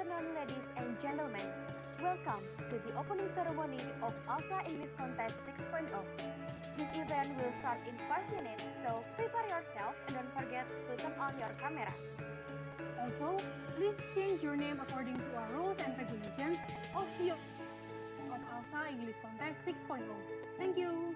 afternoon, ladies and gentlemen. Welcome to the opening ceremony of ALSA English Contest 6.0. This event will start in 5 minutes, so prepare yourself and don't forget to turn on your camera. Also, please change your name according to our rules and regulations of ALSA English Contest 6.0. Thank you.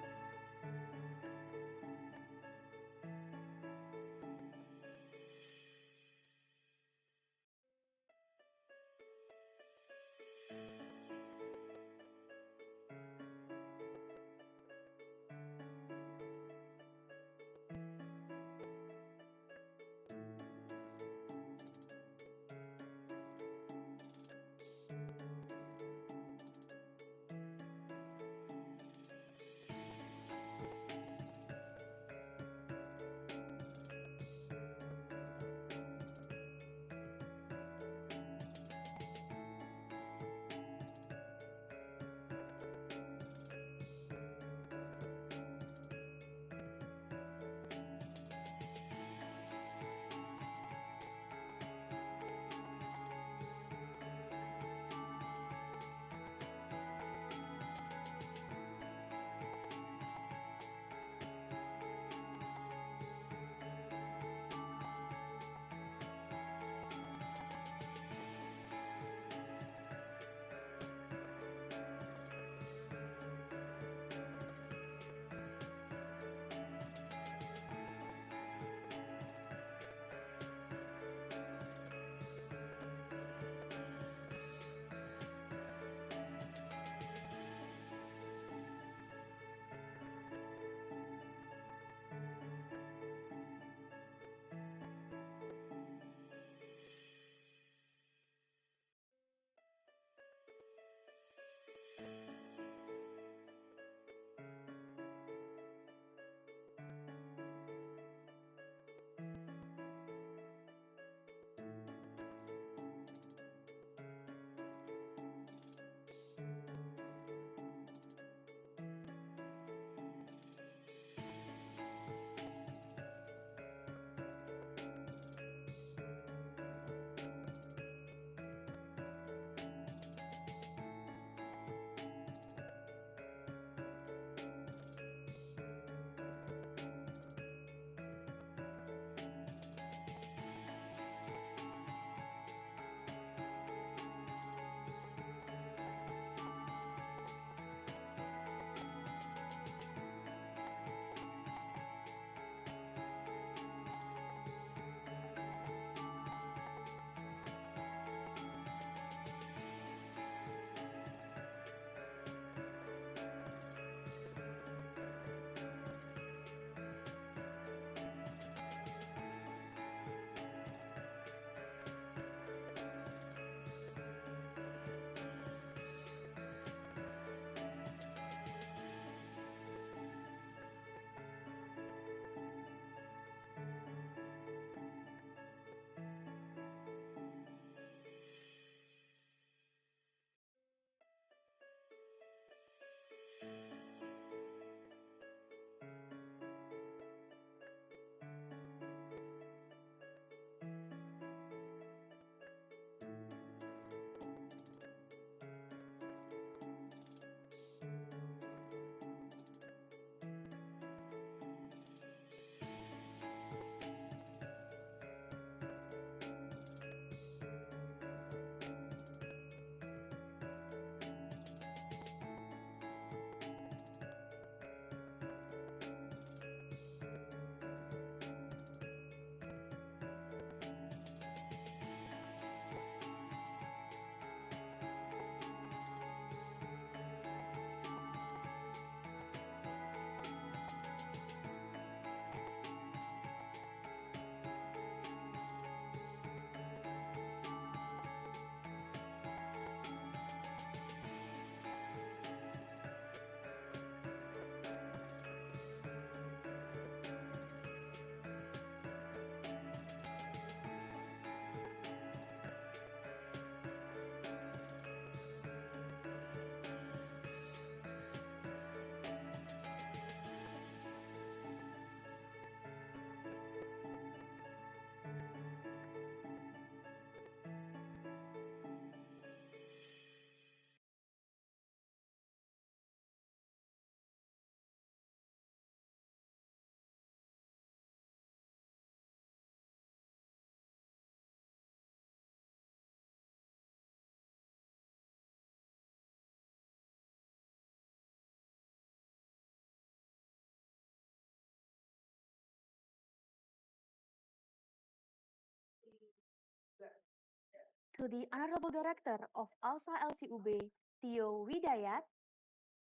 to the Honorable Director of ALSA LCUB, Tio Widayat,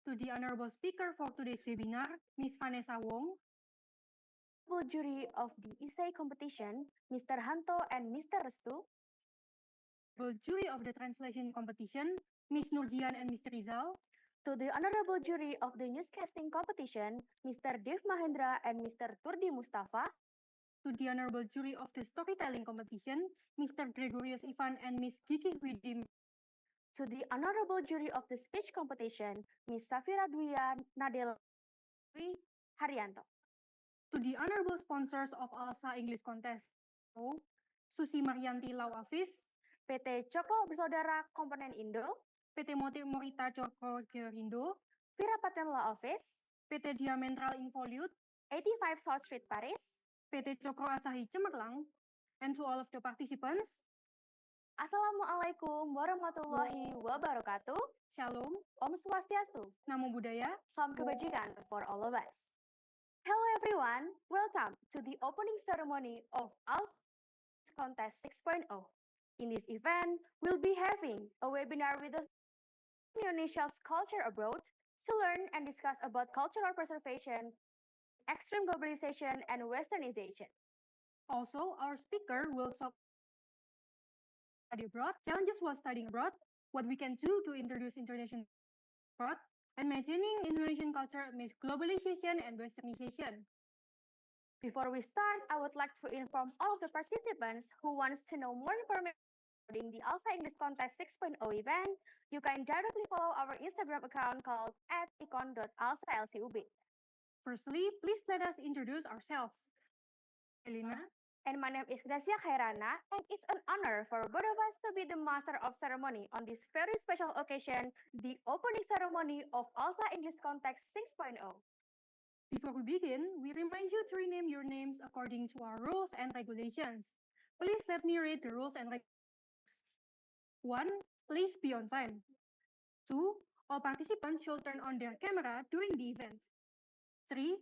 to the honorable speaker for today's webinar, Ms. Vannesa Wong, Honorable Jury of the Essay Competition, Mr. Hanto and Mr. Restu, honorable jury of the translation competition, Ms. Nurjian and Mr. Rizal, to the Honorable Jury of the Newscasting Competition, Mr. Dev Mahendra and Mr. Turdi Mustafa, to the honorable jury of the storytelling competition, Mr. Gregorius Ivan and Ms. Kiki Widim, to the Honorable Jury of the Speech Competition, Ms. Safira Dwi Nadel Haryanto, to the honorable sponsors of ALSA English Contest, Susi Marianti Lau Afis, PT Cokro Bersaudara Komponen Indo, PT Morita Cokro Gerindo, Vira Paten Law Office, PT Diametral Involute, 85 South Street, Paris, PT Cokro Asahi Cemerlang, and to all of the participants, Assalamualaikum warahmatullahi wabarakatuh. Shalom, Om Swastiastu. Namo Buddhaya, Salam kebajikan for all of us. Hello everyone, welcome to the opening ceremony of ALSA Contest 6.0. In this event, we'll be having a webinar with the Indonesia's culture abroad to learn and discuss about cultural preservation, extreme globalization, and westernization. Also, our speaker will talk study abroad, challenges while studying abroad, what we can do to introduce international abroad, and maintaining Indonesian culture amidst globalization and westernization. Before we start, I would like to inform all of the participants who wants to know more information regarding the ALSA English Contest 6.0 event. You can directly follow our Instagram account called @icon.alsalcub. Firstly, please let us introduce ourselves. Elena, And my name is Gracia Khairana, and it's an honor for both of us to be the master of ceremony on this very special occasion, the opening ceremony of ALSA English Contest 6.0. Before we begin, we remind you to rename your names according to our rules and regulations. Please let me read the rules and regulations. 1. Please be on time. 2. All participants should turn on their camera during the event. 3.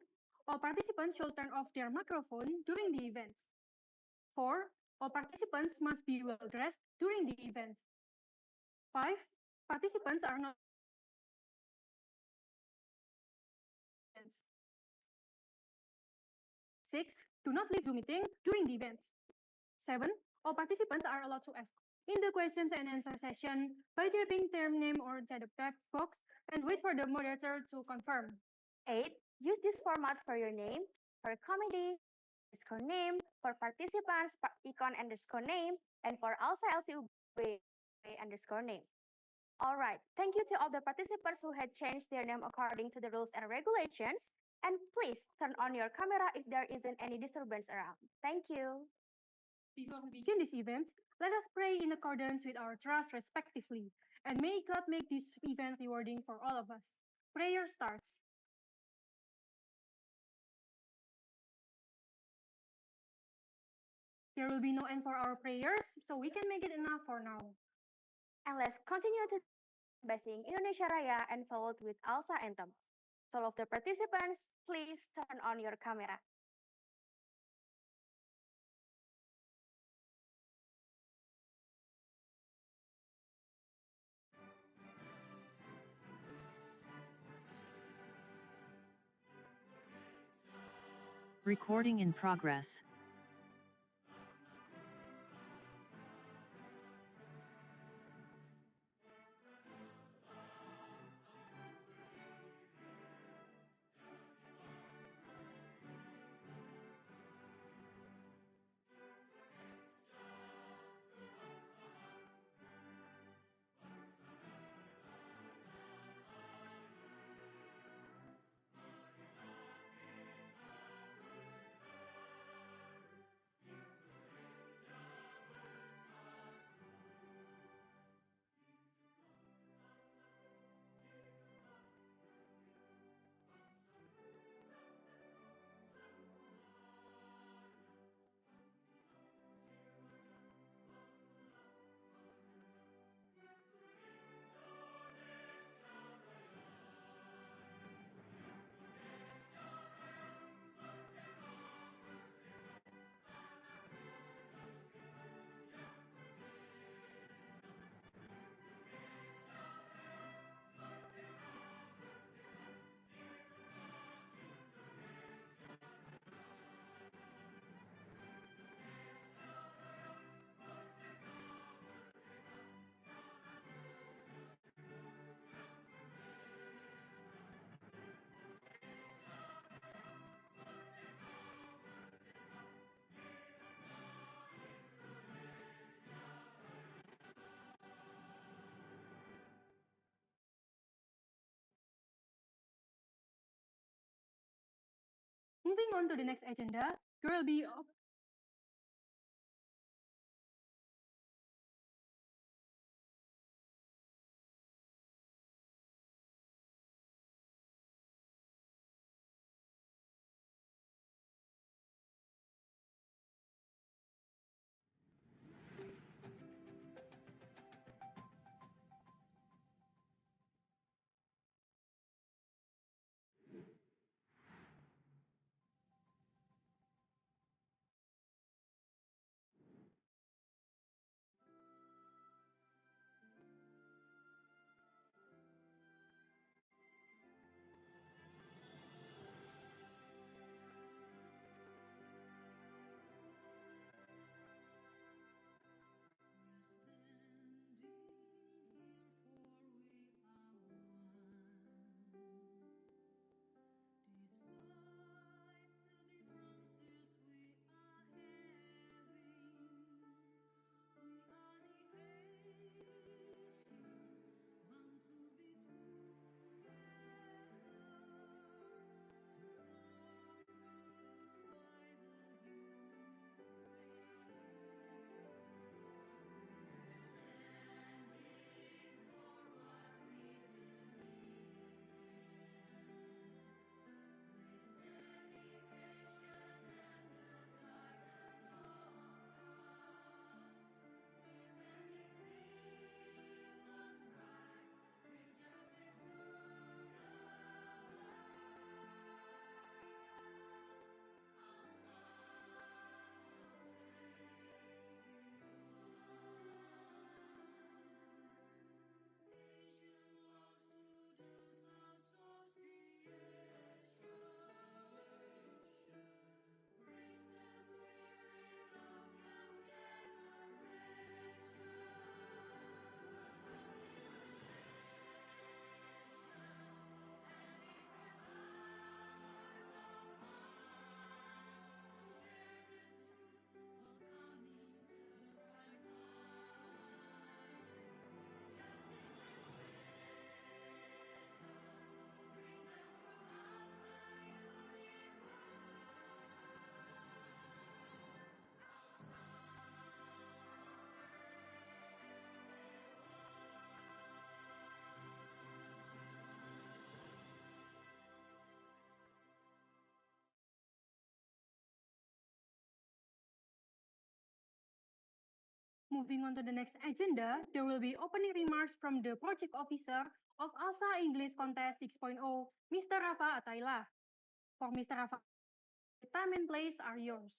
All participants should turn off their microphone during the event. 4. All participants must be well dressed during the event. 5. Participants are not 6. Do not leave Zoom meeting during the event. 7. All participants are allowed to ask in the questions and answer session by typing their name or inside the text box and wait for the moderator to confirm. 8. Use this format for your name, for comedy, underscore name, for participants, icon underscore name, and for ALSA LCUB underscore name. All right, thank you to all the participants who had changed their name according to the rules and regulations. And please turn on your camera if there isn't any disturbance around. Thank you. Before we begin this event, let us pray in accordance with our trust respectively, and may God make this event rewarding for all of us. Prayer starts. There will be no end for our prayers, so we can make it enough for now. And let's continue to by singing Indonesia Raya and followed with ALSA anthem. So all of the participants, please turn on your camera. Recording in progress. on to the next agenda, there will be moving on to the next agenda, there will be opening remarks from the project officer of ALSA English Contest 6.0, Mr. Rafa Ataila. For Mr. Rafa, the time and place are yours.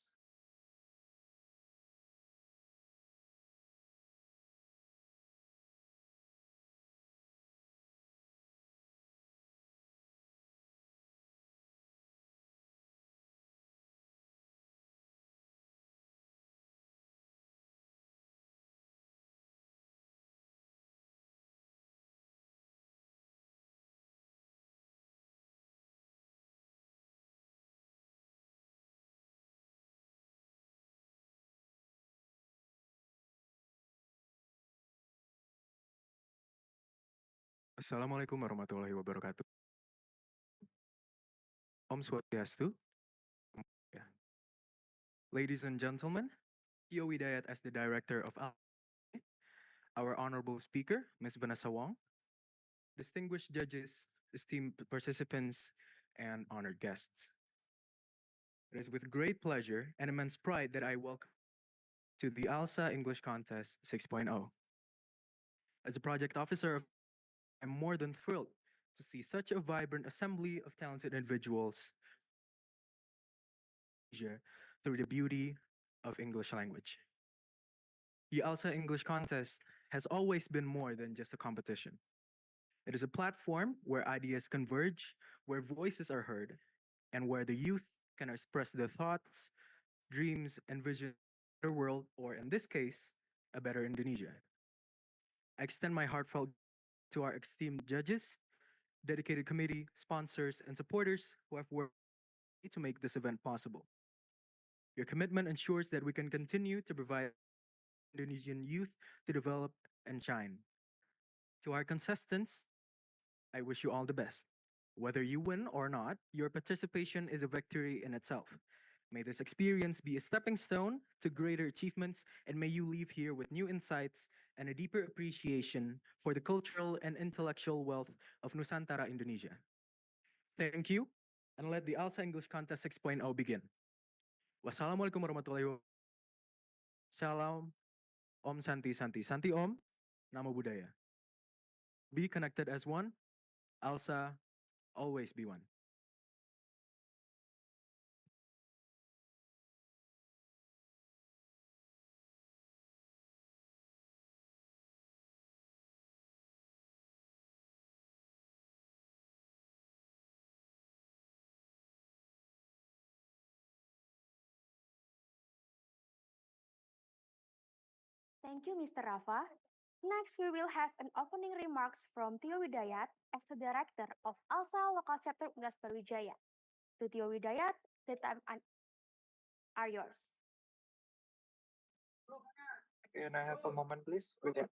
Assalamualaikum warahmatullahi wabarakatuh. Om Swastiastu. Yeah. Ladies and gentlemen, Tio Widayat as the director of our honorable speaker, Ms. Vannesa Wong, distinguished judges, esteemed participants, and honored guests. It is with great pleasure and immense pride that I welcome to the ALSA English Contest 6.0. As a project officer, I'm more than thrilled to see such a vibrant assembly of talented individuals through the beauty of English language. The ALSA English Contest has always been more than just a competition. It is a platform where ideas converge, where voices are heard, and where the youth can express their thoughts, dreams, and visions of a better world, or in this case, a better Indonesia. I extend my heartfelt to our esteemed judges, dedicated committee, sponsors, and supporters who have worked to make this event possible. Your commitment ensures that we can continue to provide Indonesian youth to develop and shine. To our contestants, I wish you all the best. Whether you win or not, your participation is a victory in itself. May this experience be a stepping stone to greater achievements, and may you leave here with new insights and a deeper appreciation for the cultural and intellectual wealth of Nusantara, Indonesia. Thank you, and let the ALSA English Contest 6.0 begin. Wassalamualaikum warahmatullahi wabarakatuh. Salam, Om Santi Santi Santi Om, Namo Buddhaya. Be connected as one, ALSA, always be one. Thank you, Mr. Rafa. Next, we will have an opening remarks from Tio Widayat as the director of ALSA Local Chapter Unas Brawijaya. To Tio Widayat, the time are yours. Can I have a moment, please? With that.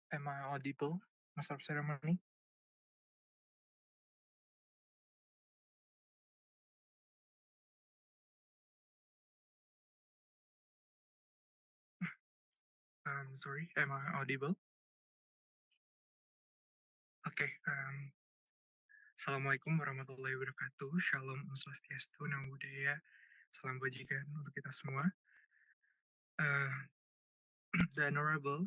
Am I audible, Master of Ceremony? Sorry, am I audible? Okay. Assalamualaikum warahmatullahi wabarakatuh. Shalom, Om Swastiastu, Namo Buddhaya. Salam bajikan untuk kita semua. The Honorable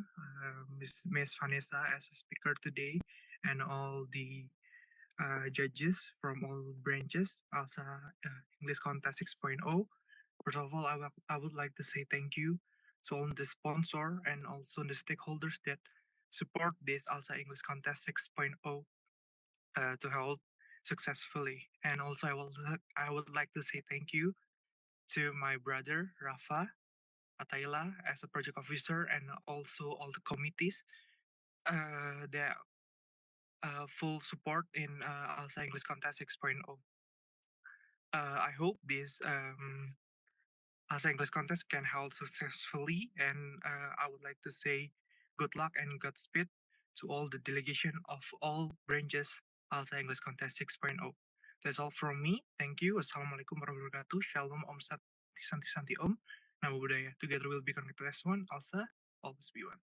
Miss Vannesa as a speaker today, and all the judges from all branches, ALSA English Contest 6.0. First of all, I would like to say thank you to all the sponsor and also the stakeholders that support this ALSA English Contest 6.0 to hold successfully. And also, I would like to say thank you to my brother Rafa Atayla as a project officer, and also all the committees that full support in ALSA English Contest 6.0. I hope this ALSA English Contest can hold successfully, and I would like to say good luck and Godspeed to all the delegation of all branches ALSA English Contest 6.0. That's all from me. Thank you. Assalamualaikum warahmatullahi wabarakatuh. Shalom, Om Santi Santi Santi Om. Namo Buddhaya. Together we'll be connected as one. ALSA, always be one.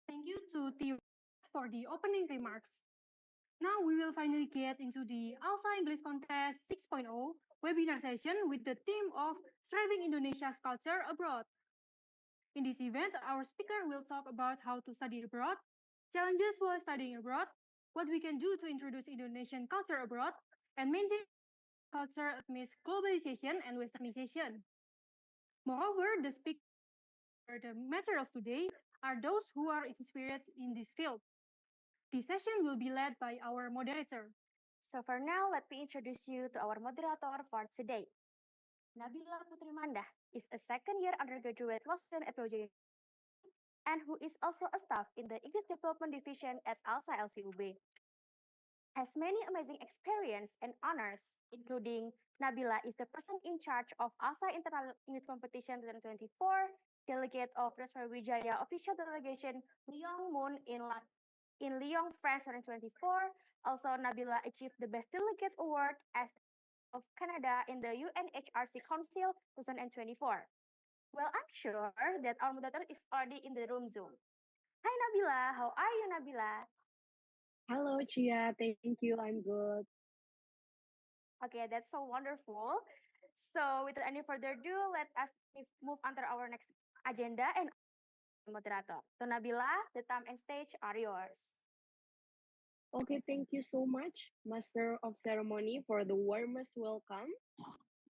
Thank you to Tio for the opening remarks. Now we will finally get into the ALSA English Contest 6.0 webinar session with the theme of Striving Indonesia's Culture Abroad. In this event, our speaker will talk about how to study abroad, challenges while studying abroad, what we can do to introduce Indonesian culture abroad, and maintain culture amidst globalization and westernization. Moreover, the speakers for the materials today are those who are inspired in this field. This session will be led by our moderator. So for now, let me introduce you to our moderator for today. Nabila Putri Mandah is a second-year undergraduate law student at Brawijaya and who is also a staff in the English Development Division at ALSA LCUB. has many amazing experience and honors, including Nabila is the person in charge of ALSA International English Competition 2024, delegate of Brawijaya official delegation Lyon Moon in Lyon, France 2024. Also, Nabila achieved the Best Delegate Award as of Canada in the UNHRC Council 2024. Well, I'm sure that our moderator is already in the room Zoom. Hi Nabila, how are you Nabila? Hello, Chia. Thank you. I'm good. Okay, that's so wonderful. So, without any further ado, let us move on to our next agenda and moderator. So, Nabila, the time and stage are yours. Okay, thank you so much, Master of Ceremony, for the warmest welcome.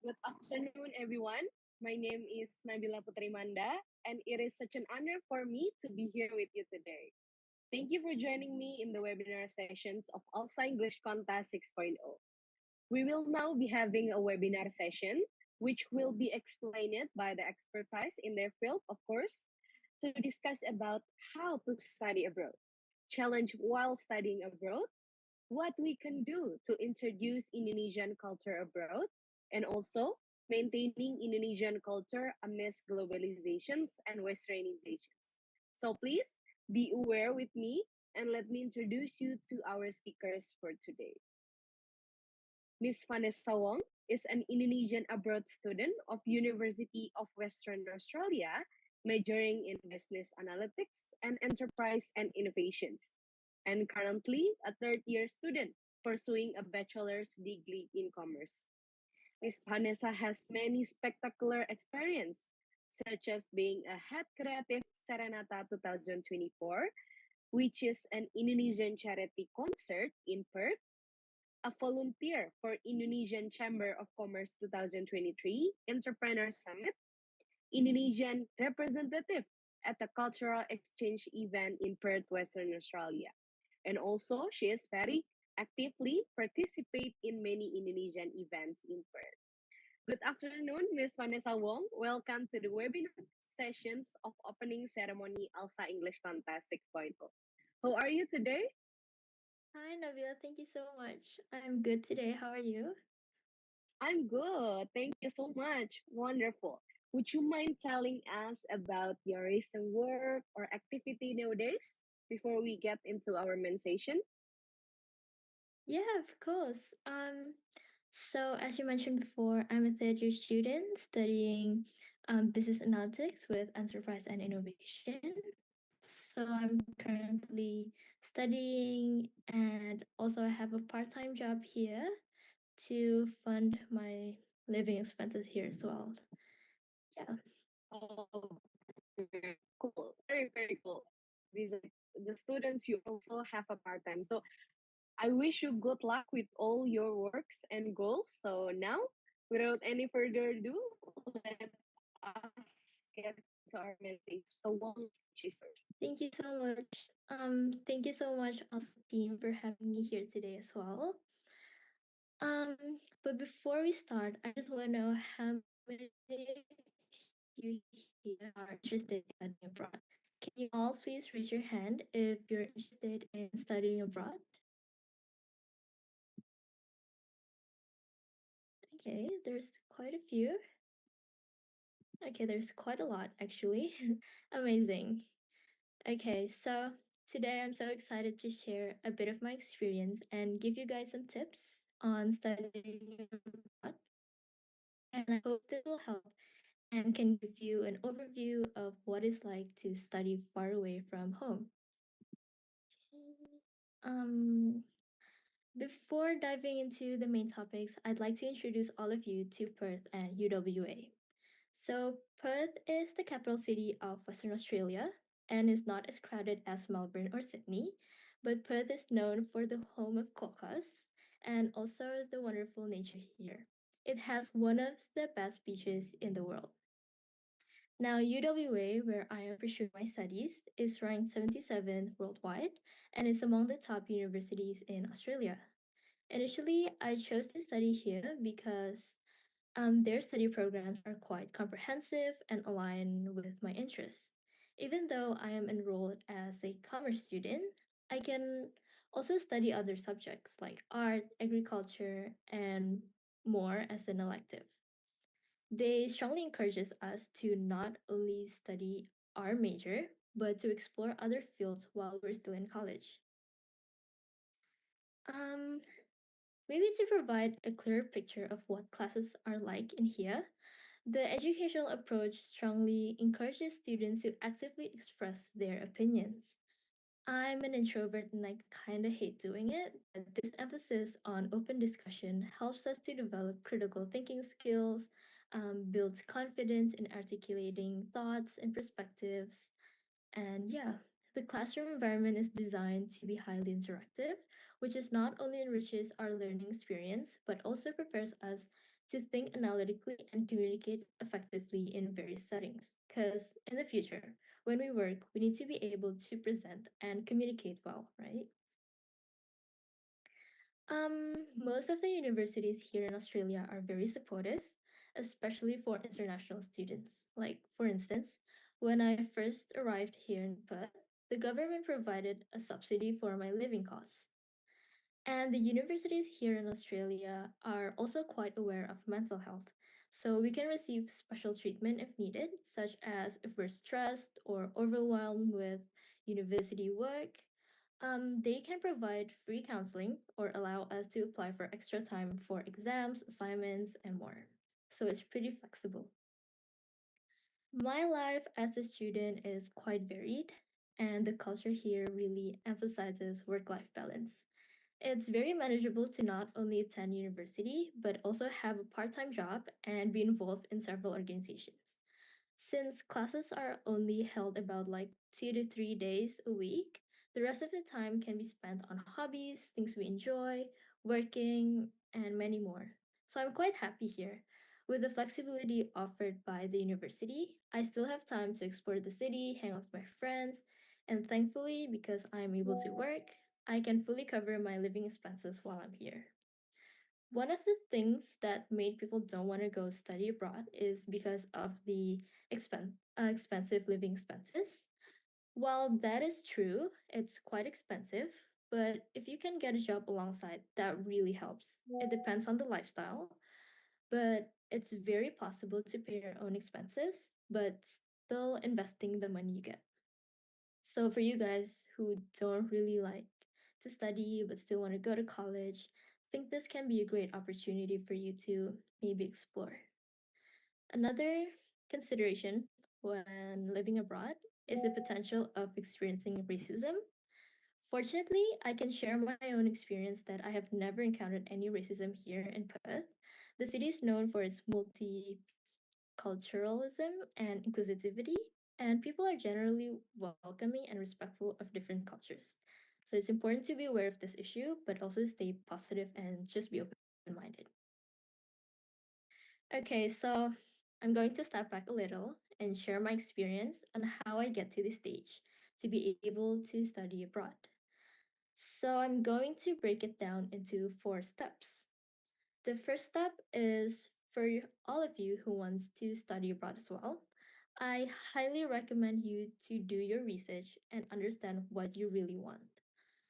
Good afternoon, everyone. My name is Nabila Putrimanda, and it is such an honor for me to be here with you today. Thank you for joining me in the webinar sessions of ALSA English Contest 6.0. We will now be having a webinar session, which will be explained by the expertise in their field, of course, to discuss about how to study abroad, challenge while studying abroad, what we can do to introduce Indonesian culture abroad, and also maintaining Indonesian culture amidst globalizations and westernizations. So please be aware with me and let me introduce you to our speakers for today. Miss Vannesa Wong is an Indonesian abroad student of University of Western Australia, majoring in business analytics and enterprise and innovations, and currently a third year student pursuing a bachelor's degree in commerce. Miss Vanessa has many spectacular experience, such as being a head creative Serenata 2024, which is an Indonesian charity concert in Perth, a volunteer for Indonesian Chamber of Commerce 2023 Entrepreneur Summit, Indonesian representative at the cultural exchange event in Perth, Western Australia. And also, she is very actively participate in many Indonesian events in Perth. Good afternoon, Ms. Vannesa Wong. Welcome to the webinar sessions of opening ceremony ALSA English Contest 6.0. How are you today? Hi, Nabila. Thank you so much. I'm good today. How are you? I'm good. Thank you so much. Wonderful. Would you mind telling us about your recent work or activity nowadays before we get into our main session? Yeah, of course. So as you mentioned before, I'm a third year student studying business analytics with enterprise and innovation. So I'm currently studying, and also I have a part-time job here to fund my living expenses here as well. Yeah. Oh, very cool. Very, very cool. These are the students you also have a part time. So I wish you good luck with all your works and goals. So now, without any further ado, let us get to our message. So one is yours. Thank you so much. Thank you so much, us team, for having me here today as well. But before we start, I just want to know how many of you here are interested in studying abroad. Can you all please raise your hand if you're interested in studying abroad? Okay, there's quite a few. Okay, there's quite a lot actually. Amazing. Okay, so today I'm so excited to share a bit of my experience and give you guys some tips on studying abroad. And I hope this will help and can give you an overview of what it's like to study far away from home. Um, Before diving into the main topics, I'd like to introduce all of you to Perth and UWA. So, Perth is the capital city of Western Australia and is not as crowded as Melbourne or Sydney, but Perth is known for the home of quokkas and also the wonderful nature here. It has one of the best beaches in the world. Now, UWA, where I am pursuing my studies, is ranked 77 worldwide and is among the top universities in Australia. Initially, I chose to study here because their study programs are quite comprehensive and align with my interests. Even though I am enrolled as a commerce student, I can Also, study other subjects like art, agriculture, and more as an elective. They strongly encourages us to not only study our major, but to explore other fields while we're still in college. Um, Maybe to provide a clearer picture of what classes are like in here, the educational approach strongly encourages students to actively express their opinions. I'm an introvert and I kind of hate doing it, but this emphasis on open discussion helps us to develop critical thinking skills, builds confidence in articulating thoughts and perspectives, and yeah, the classroom environment is designed to be highly interactive, which is not only enriches our learning experience, but also prepares us to think analytically and communicate effectively in various settings. Because in the future, when we work, we need to be able to present and communicate well, right? Most of the universities here in Australia are very supportive, especially for international students. Like, for instance, when I first arrived here in Perth, the government provided a subsidy for my living costs. And the universities here in Australia are also quite aware of mental health. So we can receive special treatment if needed, such as if we're stressed or overwhelmed with university work. They can provide free counseling or allow us to apply for extra time for exams, assignments, and more. So it's pretty flexible. My life as a student is quite varied, and the culture here really emphasizes work life balance. It's very manageable to not only attend university, but also have a part time job and be involved in several organizations. Since classes are only held about like 2 to 3 days a week, the rest of the time can be spent on hobbies, things we enjoy, working, and many more. So I'm quite happy here. With the flexibility offered by the university, I still have time to explore the city, hang out with my friends, and thankfully, because I'm able to work, I can fully cover my living expenses while I'm here. One of the things that made people don't want to go study abroad is because of the expensive living expenses. While that is true, it's quite expensive, but if you can get a job alongside, that really helps. It depends on the lifestyle, but it's very possible to pay your own expenses, but still investing the money you get. So for you guys who don't really like to study but still want to go to college, I think this can be a great opportunity for you to maybe explore. Another consideration when living abroad is the potential of experiencing racism. Fortunately, I can share my own experience that I have never encountered any racism here in Perth. The city is known for its multiculturalism and inclusivity, and people are generally welcoming and respectful of different cultures. So it's important to be aware of this issue, but also stay positive and just be open minded. Okay, so I'm going to step back a little and share my experience on how I get to this stage to be able to study abroad. So I'm going to break it down into 4 steps. The first step is for all of you who wants to study abroad as well. I highly recommend you to do your research and understand what you really want.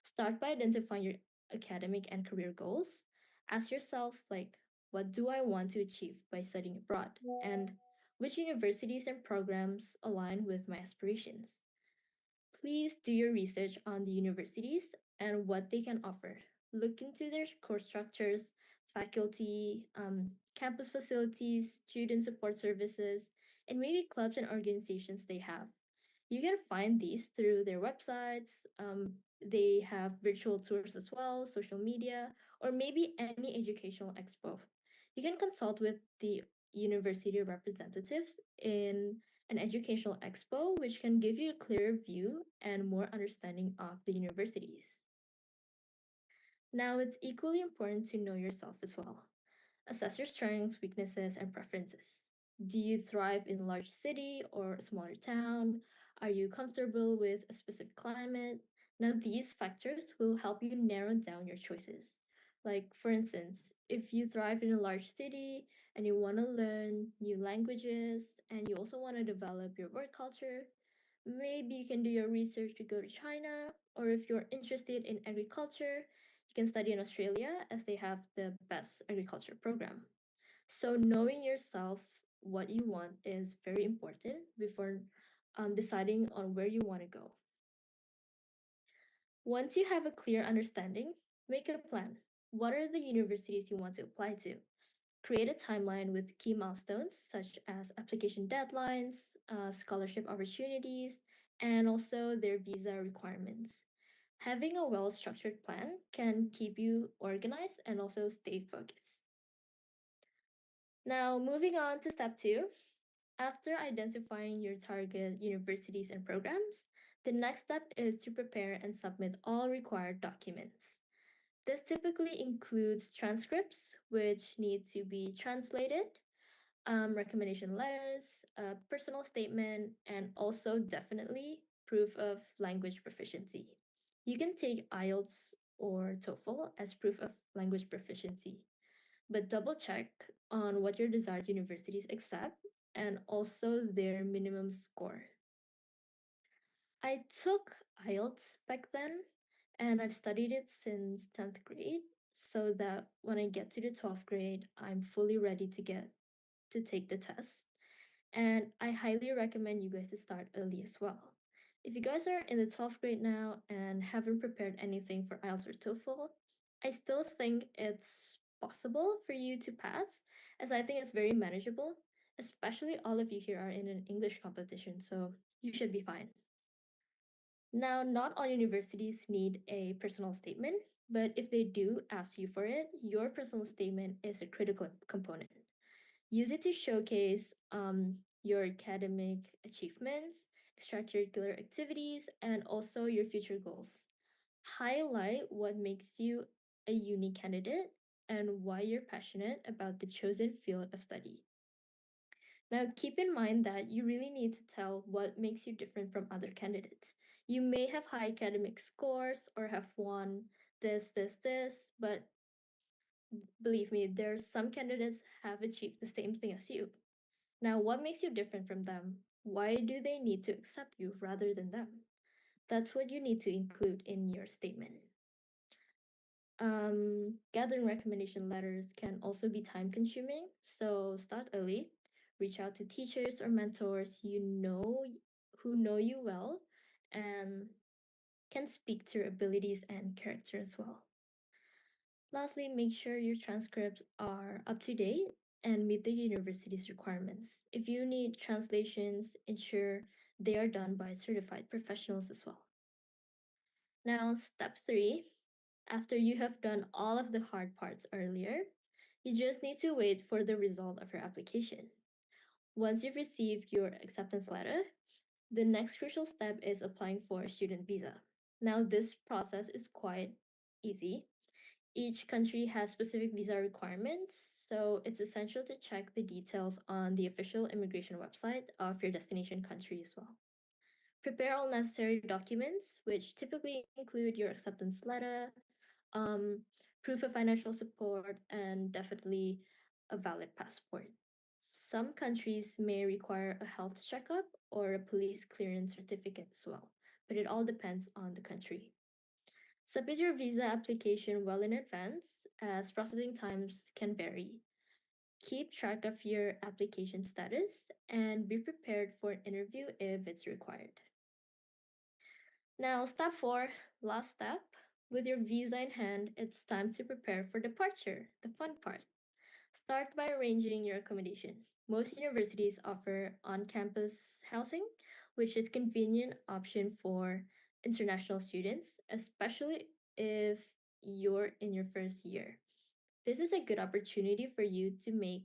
Start by identifying your academic and career goals. Ask yourself like what do I want to achieve by studying abroad and which universities and programs align with my aspirations. Please do your research on the universities and what they can offer. Look into their course structures, faculty, campus facilities, student support services, and maybe clubs and organizations they have. You can find these through their websites. They have virtual tours as well, social media, or maybe any educational expo. You can consult with the university representatives in an educational expo, which can give you a clearer view and more understanding of the universities. Now, it's equally important to know yourself as well. Assess your strengths, weaknesses, and preferences. Do you thrive in a large city or a smaller town? Are you comfortable with a specific climate? Now, these factors will help you narrow down your choices. Like, for instance, if you thrive in a large city and you want to learn new languages and you also want to develop your work culture, maybe you can do your research to go to China or if you're interested in agriculture, you can study in Australia as they have the best agriculture program. So, knowing yourself what you want is very important before deciding on where you want to go. Once you have a clear understanding, make a plan. What are the universities you want to apply to? Create a timeline with key milestones such as application deadlines, scholarship opportunities, and also their visa requirements. Having a well structured plan can keep you organized and also stay focused. Now, moving on to step two. After identifying your target universities and programs, the next step is to prepare and submit all required documents. This typically includes transcripts, which need to be translated, recommendation letters, a personal statement, and also definitely proof of language proficiency. You can take IELTS or TOEFL as proof of language proficiency, but double check on what your desired universities accept and also their minimum score. I took IELTS back then and I've studied it since 10th grade so that when I get to the 12th grade, I'm fully ready to take the test. And I highly recommend you guys to start early as well. If you guys are in the 12th grade now and haven't prepared anything for IELTS or TOEFL, I still think it's possible for you to pass, as I think it's very manageable, especially all of you here are in an English competition, so you should be fine. Now, not all universities need a personal statement, but if they do ask you for it, your personal statement is a critical component. Use it to showcase your academic achievements, extracurricular activities, and also your future goals. Highlight what makes you a unique candidate and why you're passionate about the chosen field of study. Now, keep in mind that you really need to tell what makes you different from other candidates. You may have high academic scores or have won this, but believe me, there's some candidates have achieved the same thing as you. Now, what makes you different from them? Why do they need to accept you rather than them? That's what you need to include in your statement. Gathering recommendation letters can also be time consuming, so start early. Reach out to teachers or mentors who know you well and can speak to your abilities and character as well. Lastly, make sure your transcripts are up to date and meet the university's requirements. If you need translations, ensure they are done by certified professionals as well. Now, step three, after you have done all of the hard parts earlier, you just need to wait for the result of your application. Once you've received your acceptance letter, the next crucial step is applying for a student visa. Now, this process is quite easy. Each country has specific visa requirements, so it's essential to check the details on the official immigration website of your destination country as well. Prepare all necessary documents, which typically include your acceptance letter, proof of financial support, and definitely a valid passport. Some countries may require a health checkup or a police clearance certificate as well, but it all depends on the country. Submit your visa application well in advance, as processing times can vary. Keep track of your application status and be prepared for an interview if it's required. Now, step four, last step. With your visa in hand, it's time to prepare for departure, the fun part. Start by arranging your accommodation. Most universities offer on-campus housing, which is a convenient option for international students, especially if you're in your first year. This is a good opportunity for you to make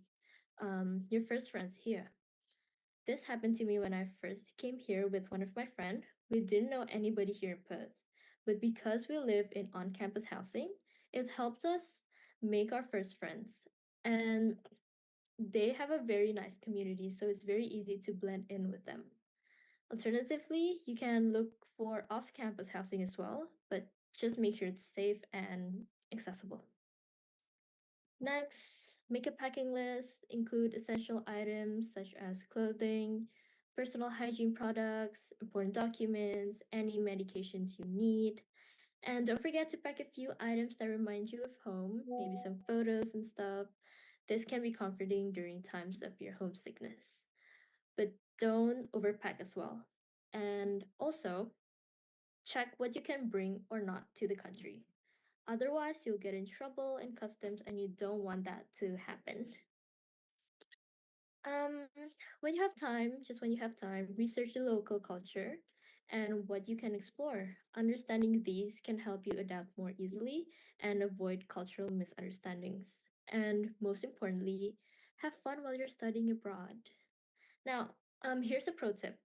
your first friends here. This happened to me when I first came here with one of my friends. We didn't know anybody here in Perth, but because we live in on-campus housing, it helped us make our first friends. And they have a very nice community, so it's very easy to blend in with them. Alternatively, you can look for off-campus housing as well, but just make sure it's safe and accessible. Next, make a packing list, include essential items such as clothing, personal hygiene products, important documents, any medications you need. And don't forget to pack a few items that remind you of home, maybe some photos and stuff. This can be comforting during times of your homesickness. But don't overpack as well. And also, check what you can bring or not to the country. Otherwise, you'll get in trouble in customs and you don't want that to happen. Um, when you have time, just when you have time, research the local culture and what you can explore. Understanding these can help you adapt more easily and avoid cultural misunderstandings. And most importantly, have fun while you're studying abroad. Now, here's a pro tip.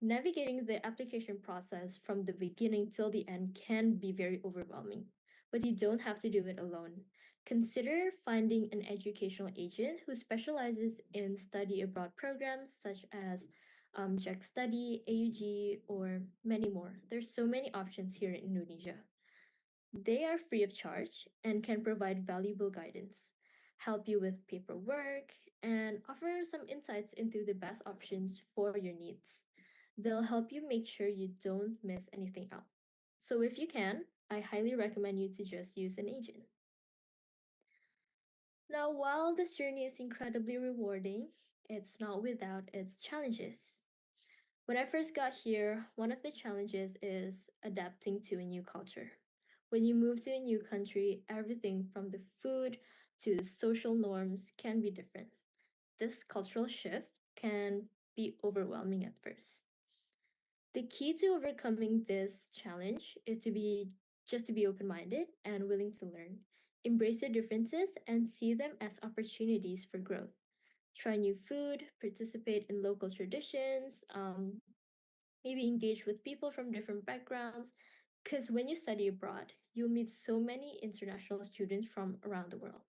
Navigating the application process from the beginning till the end can be very overwhelming, but you don't have to do it alone. Consider finding an educational agent who specializes in study abroad programs such as Czech Study, AUG, or many more. There's so many options here in Indonesia. They are free of charge and can provide valuable guidance, help you with paperwork, and offer some insights into the best options for your needs. They'll help you make sure you don't miss anything out. So, if you can, I highly recommend you to just use an agent. Now, while this journey is incredibly rewarding, it's not without its challenges. When I first got here, one of the challenges is adapting to a new culture. When you move to a new country, everything from the food to the social norms can be different. This cultural shift can be overwhelming at first. The key to overcoming this challenge is to be open-minded and willing to learn. Embrace the differences and see them as opportunities for growth. Try new food, participate in local traditions, maybe engage with people from different backgrounds. Because when you study abroad, you'll meet so many international students from around the world.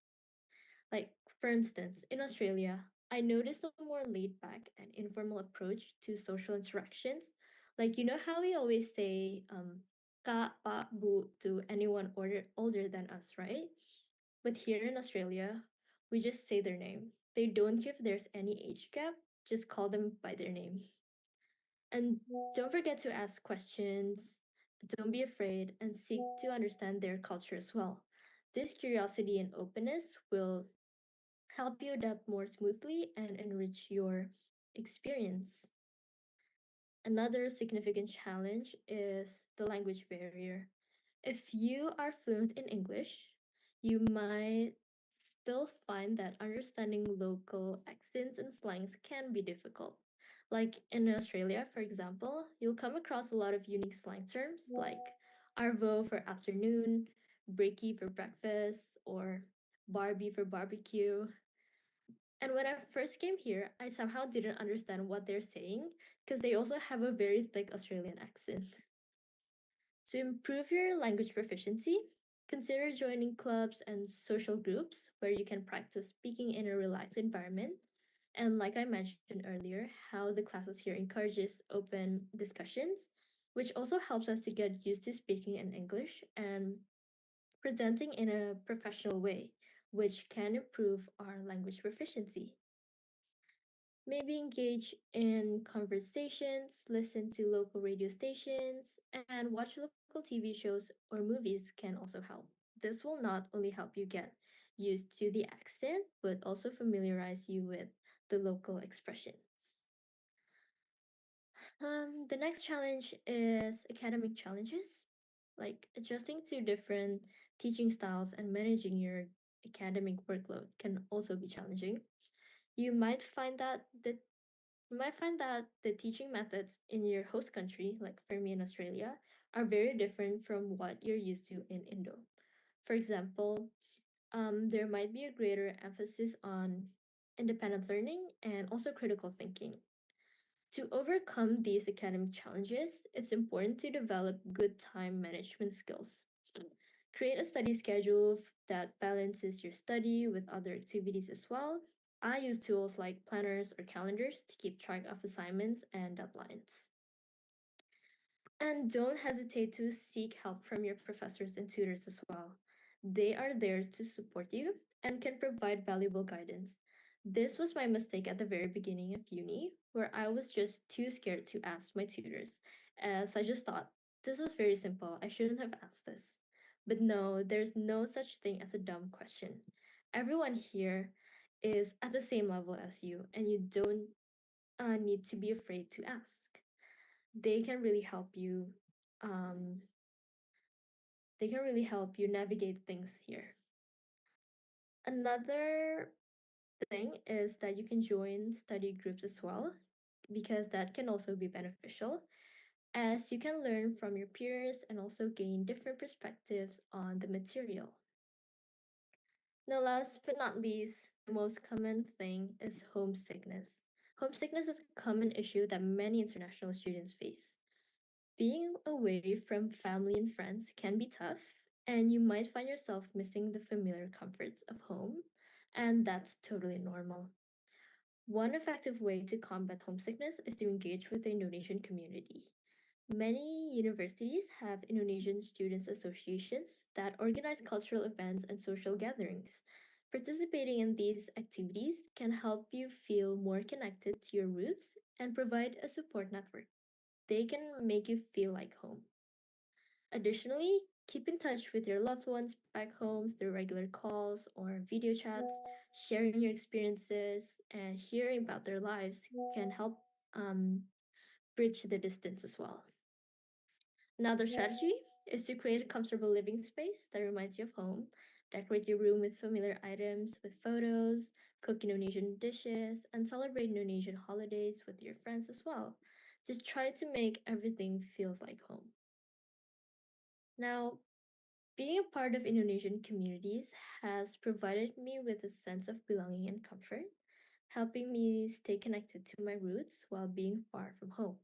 Like, for instance, in Australia, I noticed a more laid back and informal approach to social interactions. Like, you know how we always say ka, pa, bu to anyone older than us, right? But here in Australia, we just say their name. They don't care if there's any age gap, just call them by their name. And don't forget to ask questions, don't be afraid, and seek to understand their culture as well. This curiosity and openness will help you adapt more smoothly and enrich your experience. Another significant challenge is the language barrier. If you are fluent in English, you might still find that understanding local accents and slangs can be difficult. Like in Australia, for example, you'll come across a lot of unique slang terms like arvo for afternoon, breaky for breakfast, or barbie for barbecue. And when I first came here, I somehow didn't understand what they're saying because they also have a very thick Australian accent. To improve your language proficiency, consider joining clubs and social groups where you can practice speaking in a relaxed environment. And like I mentioned earlier, how the classes here encourages open discussions, which also helps us to get used to speaking in English and presenting in a professional way, which can improve our language proficiency. Maybe engage in conversations, listen to local radio stations, and watch local TV shows or movies can also help. This will not only help you get used to the accent, but also familiarize you with the local expressions. The next challenge is academic challenges, like adjusting to different teaching styles and managing your academic workload can also be challenging. You might find that the You might find that the teaching methods in your host country, like for me in Australia, are very different from what you're used to in Indo. For example, there might be a greater emphasis on independent learning and also critical thinking. To overcome these academic challenges, it's important to develop good time management skills. Create a study schedule that balances your study with other activities as well. I use tools like planners or calendars to keep track of assignments and deadlines. And don't hesitate to seek help from your professors and tutors as well. They are there to support you and can provide valuable guidance. This was my mistake at the very beginning of uni, where I was just too scared to ask my tutors, as I just thought this was very simple, I shouldn't have asked this. But no, there's no such thing as a dumb question. Everyone here is at the same level as you, and you don't need to be afraid to ask. They can really help you. Um, they can really help you navigate things here. Another thing is that you can join study groups as well, because that can also be beneficial, as you can learn from your peers and also gain different perspectives on the material. Now, last but not least, the most common thing is homesickness. Homesickness is a common issue that many international students face. Being away from family and friends can be tough, and you might find yourself missing the familiar comforts of home, and that's totally normal. One effective way to combat homesickness is to engage with the Indonesian community. Many universities have Indonesian students associations that organize cultural events and social gatherings. Participating in these activities can help you feel more connected to your roots and provide a support network. They can make you feel like home. Additionally, keep in touch with your loved ones back home through regular calls or video chats. Sharing your experiences and hearing about their lives can help um, bridge the distance as well. Another strategy is to create a comfortable living space that reminds you of home. Decorate your room with familiar items, with photos, cook Indonesian dishes, and celebrate Indonesian holidays with your friends as well. Just try to make everything feels like home. Now, being a part of Indonesian communities has provided me with a sense of belonging and comfort, helping me stay connected to my roots while being far from home.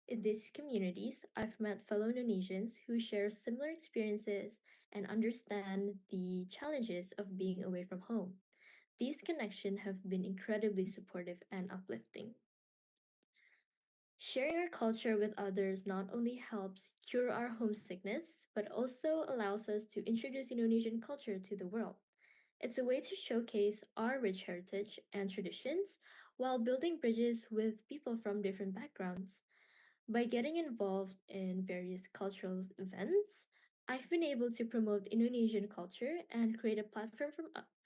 In these communities, I've met fellow Indonesians who share similar experiences and understand the challenges of being away from home. These connections have been incredibly supportive and uplifting. Sharing our culture with others not only helps cure our homesickness, but also allows us to introduce Indonesian culture to the world. It's a way to showcase our rich heritage and traditions while building bridges with people from different backgrounds. By getting involved in various cultural events, I've been able to promote Indonesian culture and create a platform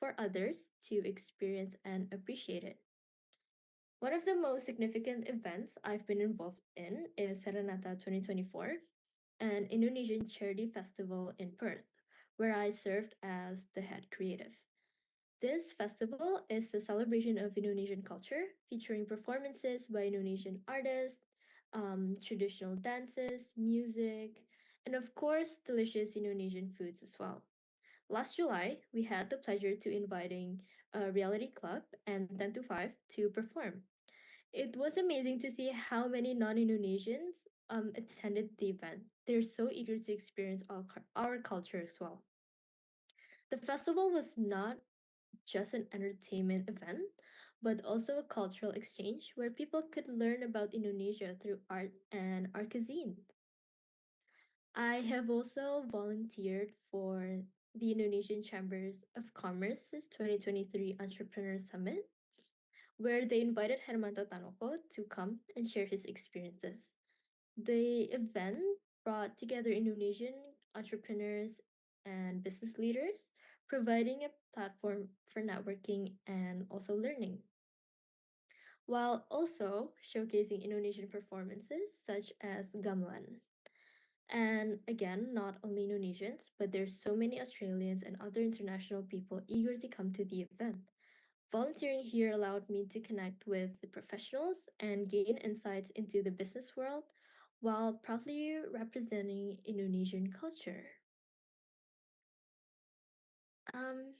for others to experience and appreciate it. One of the most significant events I've been involved in is Serenata 2024, an Indonesian charity festival in Perth, where I served as the head creative. This festival is a celebration of Indonesian culture, featuring performances by Indonesian artists, traditional dances, music, and of course, delicious Indonesian foods as well. Last July, we had the pleasure to inviting a reality club and 10 to 5 to perform. It was amazing to see how many non-Indonesians attended the event. They're so eager to experience our culture as well. The festival was not just an entertainment event, but also a cultural exchange where people could learn about Indonesia through art and our cuisine. I have also volunteered for the Indonesian Chambers of Commerce's 2023 Entrepreneur Summit, where they invited Hermanto Tanoko to come and share his experiences. The event brought together Indonesian entrepreneurs and business leaders, providing a platform for networking and also learning, while also showcasing Indonesian performances such as gamelan. And again, not only Indonesians, but there's so many Australians and other international people eager to come to the event. Volunteering here allowed me to connect with the professionals and gain insights into the business world while proudly representing Indonesian culture. Um,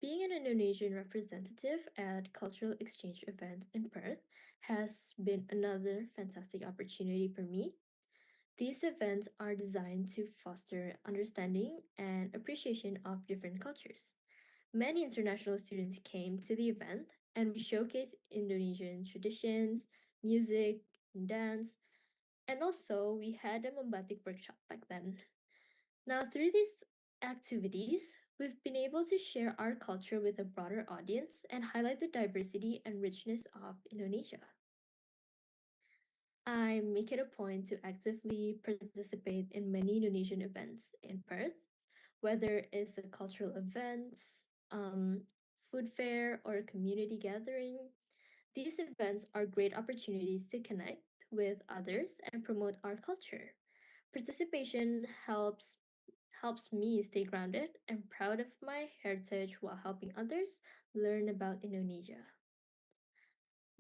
Being an Indonesian representative at cultural exchange event in Perth has been another fantastic opportunity for me. These events are designed to foster understanding and appreciation of different cultures. Many international students came to the event and we showcased Indonesian traditions, music, and dance, and also we had a Membatik workshop back then. Now, through these activities, we've been able to share our culture with a broader audience and highlight the diversity and richness of Indonesia. I make it a point to actively participate in many Indonesian events in Perth, whether it's a cultural events, food fair, or a community gathering. These events are great opportunities to connect with others and promote our culture. Participation helps me stay grounded and proud of my heritage while helping others learn about Indonesia.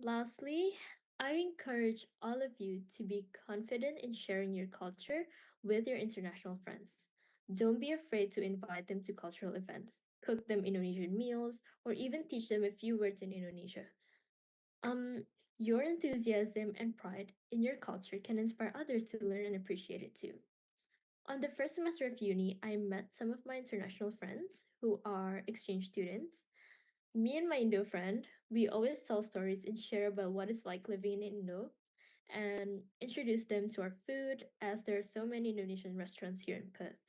Lastly, I encourage all of you to be confident in sharing your culture with your international friends. Don't be afraid to invite them to cultural events, cook them Indonesian meals, or even teach them a few words in Indonesia. Um, your enthusiasm and pride in your culture can inspire others to learn and appreciate it too. On the first semester of uni, I met some of my international friends who are exchange students. Me and my Indo friend, we always tell stories and share about what it's like living in Indo and introduce them to our food as there are so many Indonesian restaurants here in Perth.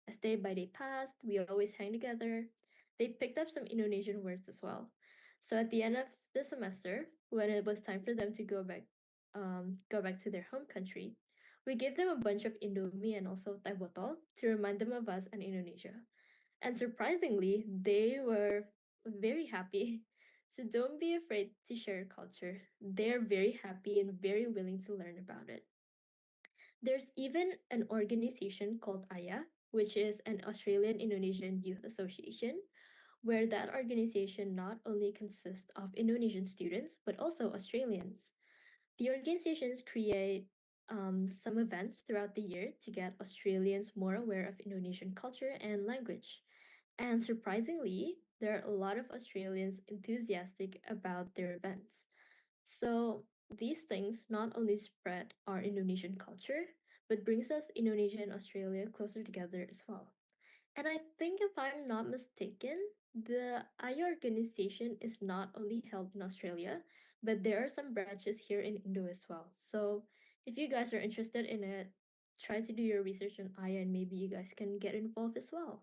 As day by day passed, we always hang together. They picked up some Indonesian words as well. So at the end of the semester, when it was time for them to go back to their home country, we gave them a bunch of Indomie and also Thai botol to remind them of us and Indonesia. And surprisingly, they were very happy. So don't be afraid to share your culture. They're very happy and very willing to learn about it. There's even an organization called AYA, which is an Australian Indonesian Youth Association, where that organization not only consists of Indonesian students, but also Australians. The organizations create some events throughout the year to get Australians more aware of Indonesian culture and language. And surprisingly, there are a lot of Australians enthusiastic about their events. So these things not only spread our Indonesian culture, but brings us Indonesia and Australia closer together as well. And I think if I'm not mistaken, the IO organization is not only held in Australia, but there are some branches here in Indo as well. So if you guys are interested in it, try to do your research on IO and maybe you guys can get involved as well.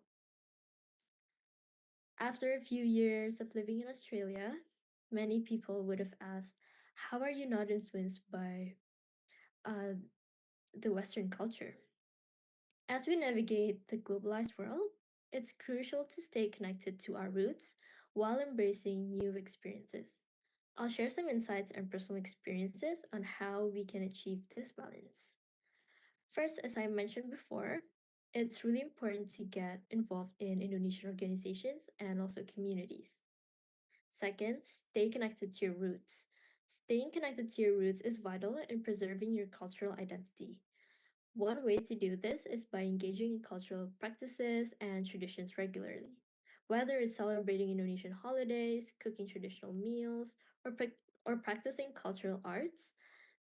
After a few years of living in Australia, many people would have asked, how are you not influenced by uh, the Western culture? As we navigate the globalized world, it's crucial to stay connected to our roots while embracing new experiences. I'll share some insights and personal experiences on how we can achieve this balance. First, as I mentioned before, it's really important to get involved in Indonesian organizations and also communities. Second, stay connected to your roots. Staying connected to your roots is vital in preserving your cultural identity. One way to do this is by engaging in cultural practices and traditions regularly. Whether it's celebrating Indonesian holidays, cooking traditional meals, or practicing cultural arts,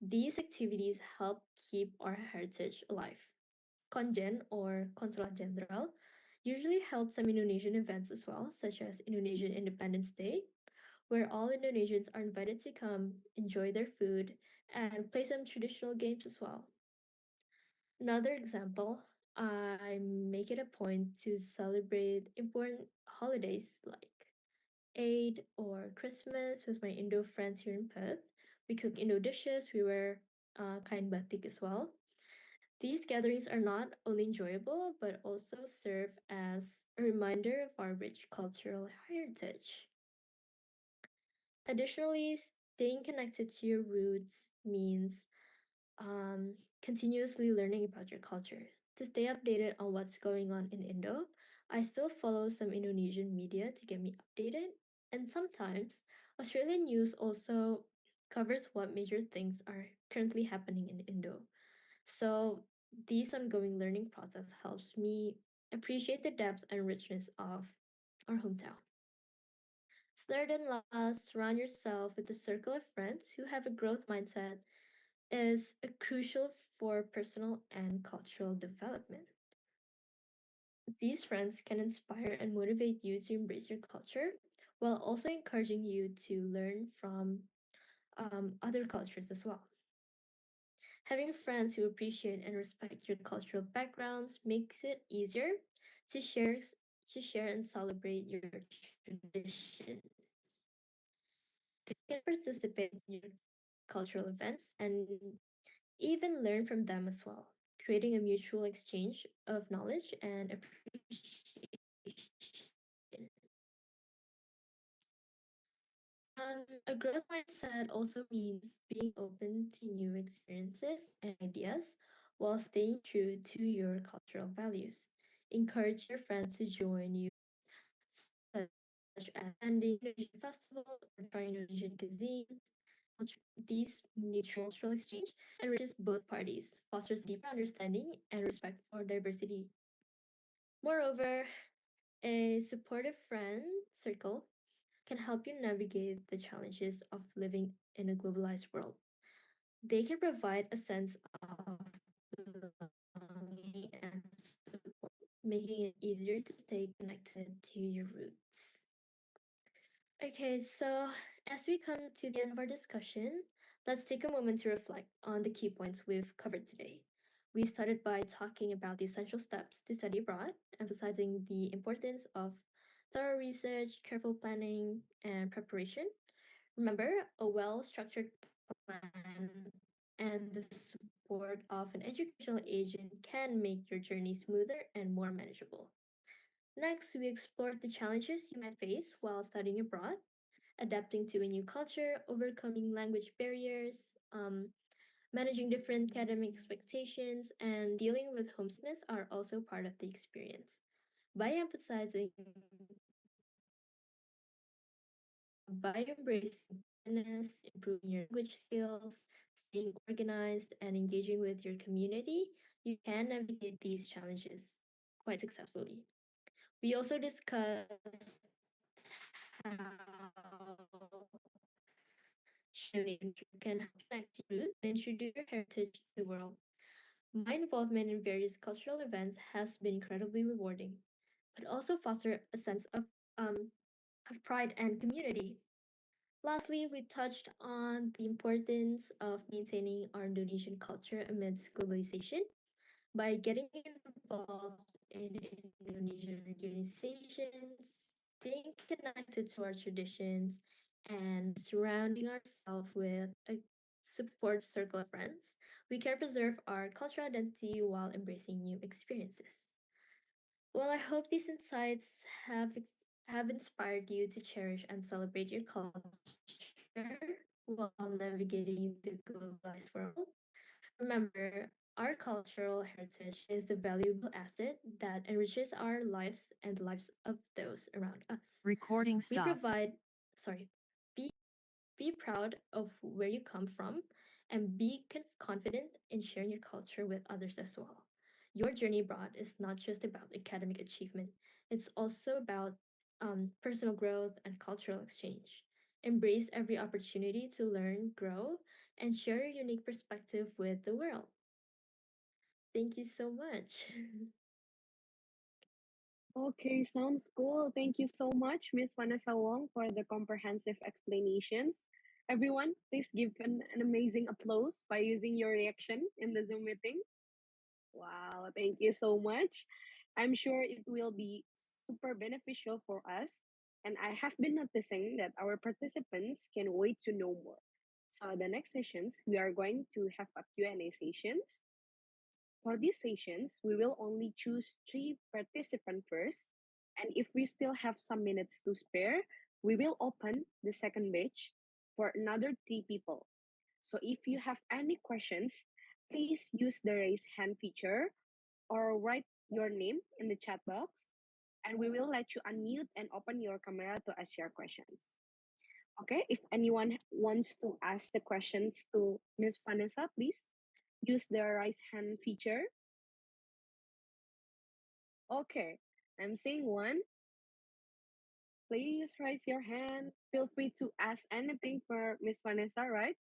these activities help keep our heritage alive. Konjen or Konsulat Jenderal usually held some Indonesian events as well, such as Indonesian Independence Day, where all Indonesians are invited to come, enjoy their food, and play some traditional games as well. Another example, I make it a point to celebrate important holidays like Eid or Christmas with my Indo friends here in Perth. We cook Indo dishes, we wear kain batik as well. These gatherings are not only enjoyable but also serve as a reminder of our rich cultural heritage. Additionally, staying connected to your roots means continuously learning about your culture. To stay updated on what's going on in Indo, I still follow some Indonesian media to get me updated, and sometimes Australian news also covers what major things are currently happening in Indo. So, this ongoing learning process helps me appreciate the depth and richness of our hometown. Third and last, surround yourself with a circle of friends who have a growth mindset is crucial for personal and cultural development. These friends can inspire and motivate you to embrace your culture while also encouraging you to learn from other cultures as well. Having friends who appreciate and respect your cultural backgrounds makes it easier to share to share and celebrate your traditions. They can participate in your cultural events and even learn from them as well, creating a mutual exchange of knowledge and appreciation. A growth mindset also means being open to new experiences and ideas while staying true to your cultural values. Encourage your friends to join you, such as attending Indonesian festivals or trying Indonesian cuisine. These mutual cultural exchange enriches both parties, fosters deeper understanding and respect for diversity. Moreover, a supportive friend circle can help you navigate the challenges of living in a globalized world. They can provide a sense of belonging and support, making it easier to stay connected to your roots. Okay, so as we come to the end of our discussion, let's take a moment to reflect on the key points we've covered today. We started by talking about the essential steps to study abroad, emphasizing the importance of thorough research, careful planning, and preparation. Remember, a well structured plan and the support of an educational agent can make your journey smoother and more manageable. Next, we explored the challenges you might face while studying abroad, adapting to a new culture, overcoming language barriers, managing different academic expectations, and dealing with homesickness are also part of the experience. By emphasizing by embracing kindness, improving your language skills, staying organized, and engaging with your community, you can navigate these challenges quite successfully. We also discussed how sharing can help connect your roots and introduce your heritage to the world. My involvement in various cultural events has been incredibly rewarding, but also foster a sense of pride and community. Lastly, we touched on the importance of maintaining our Indonesian culture amidst globalization by getting involved in Indonesian organizations, staying connected to our traditions, and surrounding ourselves with a support circle of friends, we can preserve our cultural identity while embracing new experiences. Well, I hope these insights have inspired you to cherish and celebrate your culture while navigating the globalized world. Remember, our cultural heritage is a valuable asset that enriches our lives and the lives of those around us. Recording We stopped. provide, sorry, be, be proud of where you come from and be confident in sharing your culture with others as well. Your journey abroad is not just about academic achievement, it's also about personal growth and cultural exchange. Embrace every opportunity to learn, grow, and share your unique perspective with the world. Thank you so much. Okay, sounds cool. Thank you so much, Miss Vanessa Wong, for the comprehensive explanations. Everyone, please give an amazing applause by using your reaction in the Zoom meeting. Wow, thank you so much. I'm sure it will be super beneficial for us. And I have been noticing that our participants can wait to know more. So the next sessions, we are going to have a Q&A sessions. For these sessions, we will only choose 3 participants first. And if we still have some minutes to spare, we will open the second batch for another 3 people. So if you have any questions, please use the raise hand feature or write your name in the chat box, and we will let you unmute and open your camera to ask your questions. Okay, if anyone wants to ask the questions to Miss Vanessa, please use the raise hand feature. Okay, I'm seeing one. Please raise your hand. Feel free to ask anything for Miss Vanessa, right?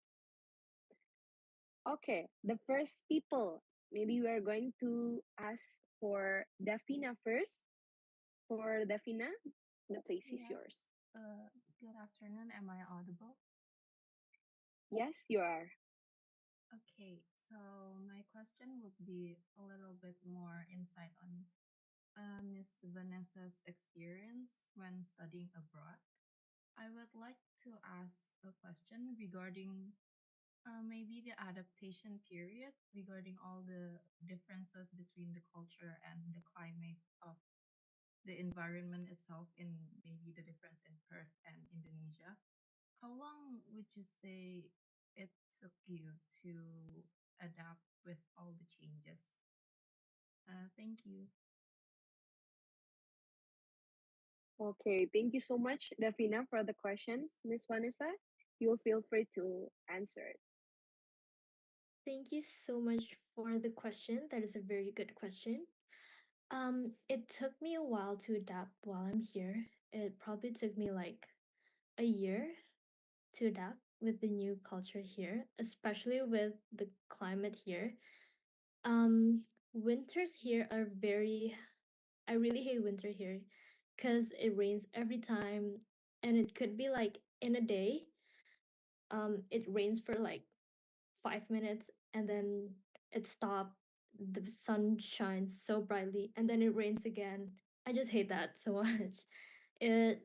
Okay, the first people. Maybe we are going to ask for Davina first. For Davina, the place is Yes. yours. Good afternoon. Am I audible? Yes, you are. Okay. So my question would be a little bit more insight on Miss Vanessa's experience when studying abroad, I would like to ask a question regarding maybe the adaptation period regarding all the differences between the culture and the climate of the environment itself in maybe the difference in Perth and Indonesia. How long would you say it took you to adapt with all the changes? Thank you. Okay, thank you so much, Davina, for the questions. Miss Vanessa, you'll feel free to answer it. Thank you so much for the question. That is a very good question. It took me a while to adapt while I'm here. It probably took me like a year to adapt with the new culture here, especially with the climate here. Um, Winters here are very, I really hate winter here because it rains every time, and it could be like in a day, it rains for like 5 minutes and then it stopped. The sun shines so brightly and then it rains again. I just hate that so much. It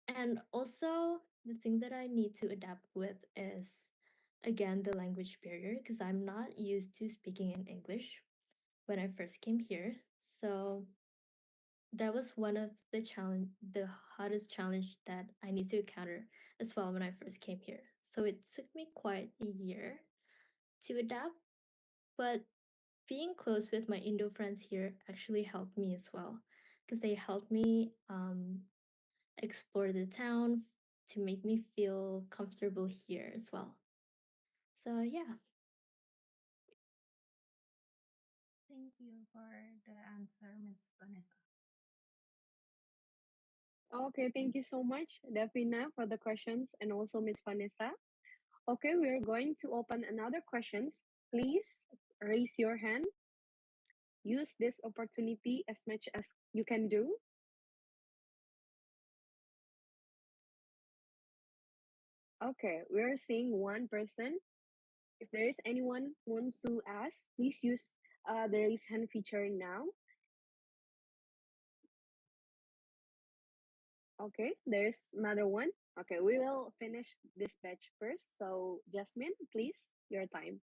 and also the thing that I need to adapt with is again the language barrier because I'm not used to speaking in English when I first came here. So that was one of the hardest challenge that I need to encounter as well when I first came here. So it took me quite a year to adapt, but being close with my Indo friends here actually helped me as well because they helped me explore the town to make me feel comfortable here as well. So yeah. Thank you for the answer, Miss Vanessa. Okay, thank you so much, Davina, for the questions, and also Miss Vanessa. Okay, we're going to open another questions. Please raise your hand. Use this opportunity as much as you can do. Okay, we're seeing one person. If there is anyone who wants to ask, please use the raise hand feature now. Okay, there's another one. Okay, we will finish this batch first. So, Jasmine, please, your time.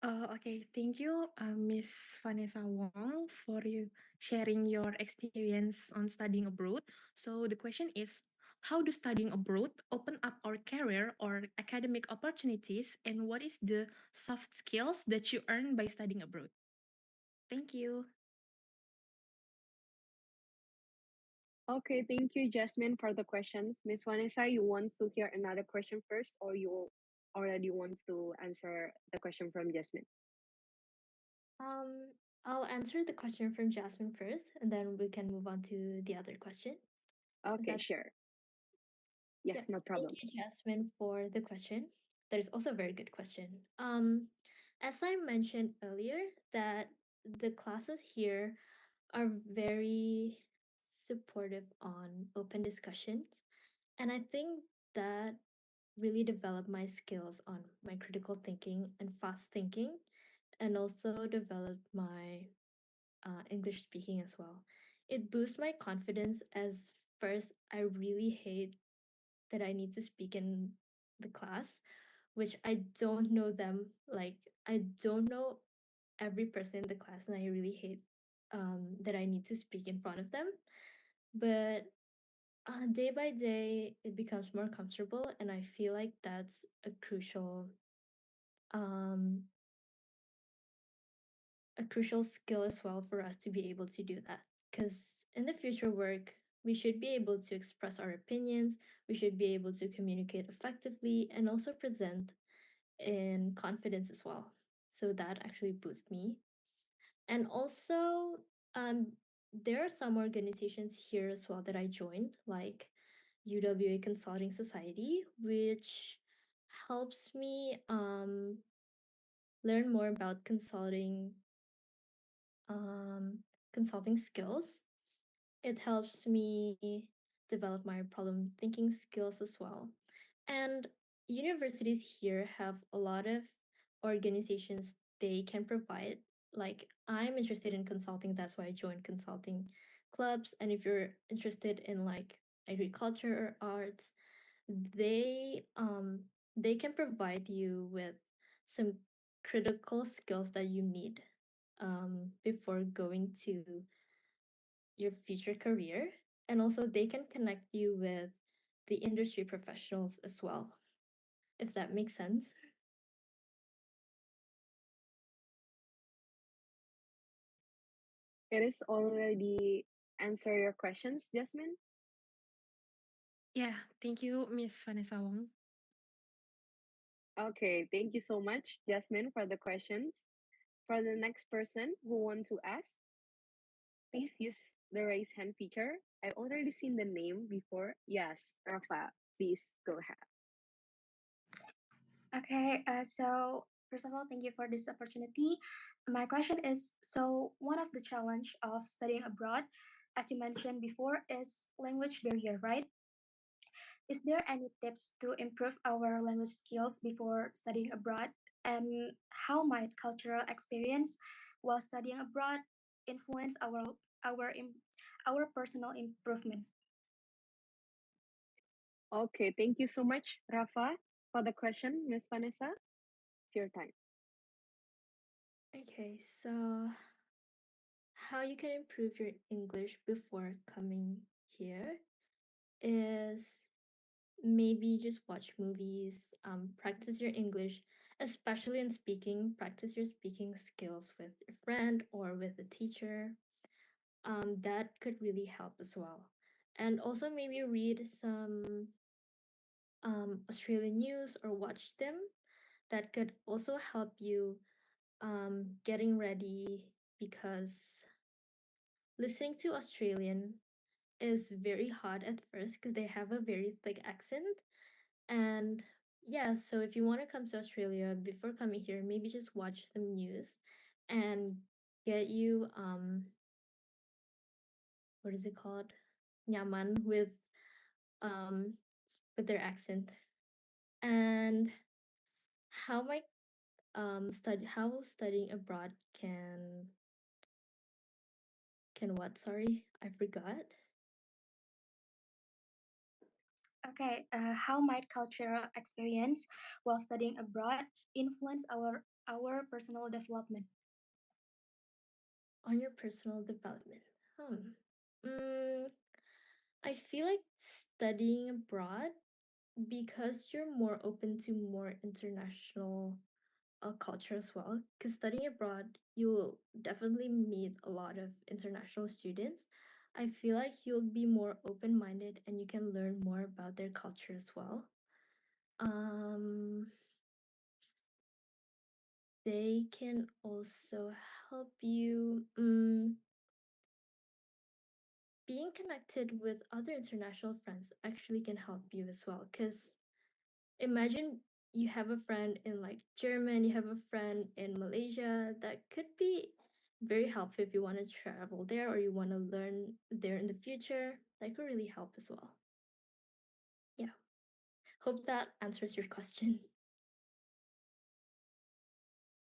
Okay, thank you, Miss Vanessa Wong, for you sharing your experience on studying abroad. So the question is, how do studying abroad open up our career or academic opportunities, and what is the soft skills that you earn by studying abroad? Thank you. Okay, thank you, Jasmine, for the questions. Miss Vanessa, you want to hear another question first, or you already want to answer the question from Jasmine? Um I'll answer the question from Jasmine first and then we can move on to the other question. Is Okay, that sure. yeah, Yes, no thank problem. you, Jasmine, for the question. That is also a very good question. As I mentioned earlier, that the classes here are very supportive on open discussions, and I think that really developed my skills on my critical thinking and fast thinking, and also developed my English speaking as well. It boosts my confidence as first I really hate that I need to speak in the class, which I don't know them. Like, I don't know every person in the class, and I really hate that I need to speak in front of them. But day by day, it becomes more comfortable, and I feel like that's um, a crucial skill as well for us to be able to do that. Because in the future work, we should be able to express our opinions, we should be able to communicate effectively, and also present in confidence as well. So that actually boosts me. And also, um, there are some organizations here as well that I joined, like UWA Consulting Society, which helps me learn more about consulting skills. It helps me develop my problem thinking skills as well. And universities here have a lot of organizations they can provide. Like, I'm interested in consulting, that's why I joined consulting clubs. And if you're interested in like agriculture or arts, they um they can provide you with some critical skills that you need before going to your future career. And also they can connect you with the industry professionals as well, if that makes sense. It is already answer your questions, Jasmine. Yeah, thank you, Miss Vanessa Wong. Okay, thank you so much, Jasmine, for the questions. For the next person who want to ask, please use the raise hand feature. I already seen the name before. Yes, Rafa, please go ahead. Okay, so first of all, thank you for this opportunity. My question is, so one of the challenge of studying abroad, as you mentioned before, is language barrier, right? Is there any tips to improve our language skills before studying abroad? And how might cultural experience while studying abroad influence our im- our personal improvement? Okay, thank you so much, Rafa, for the question, Miss Vanessa. It's your time. Okay, so how you can improve your English before coming here is maybe just watch movies, practice your English, especially in speaking, practice your speaking skills with a friend or with a teacher. That could really help as well. And also maybe read some Australian news or watch them. That could also help you getting ready, because listening to Australian is very hard at first because they have a very thick accent. And yeah, so if you want to come to Australia before coming here, maybe just watch some news and get you what is it called? Nyaman um with their accent. And how my how studying abroad can what? Sorry, I forgot. Okay, how might cultural experience while studying abroad influence our personal development? On your personal development. Mm, I feel like studying abroad, because you're more open to more international culture as well. Because studying abroad, you'll definitely meet a lot of international students. I feel like you'll be more open minded and you can learn more about their culture as well. Um, they can also help you. Being connected with other international friends actually can help you as well. Because imagine you have a friend in like German, you have a friend in Malaysia, that could be very helpful if you want to travel there or you want to learn there in the future. That could really help as well. Yeah. Hope that answers your question.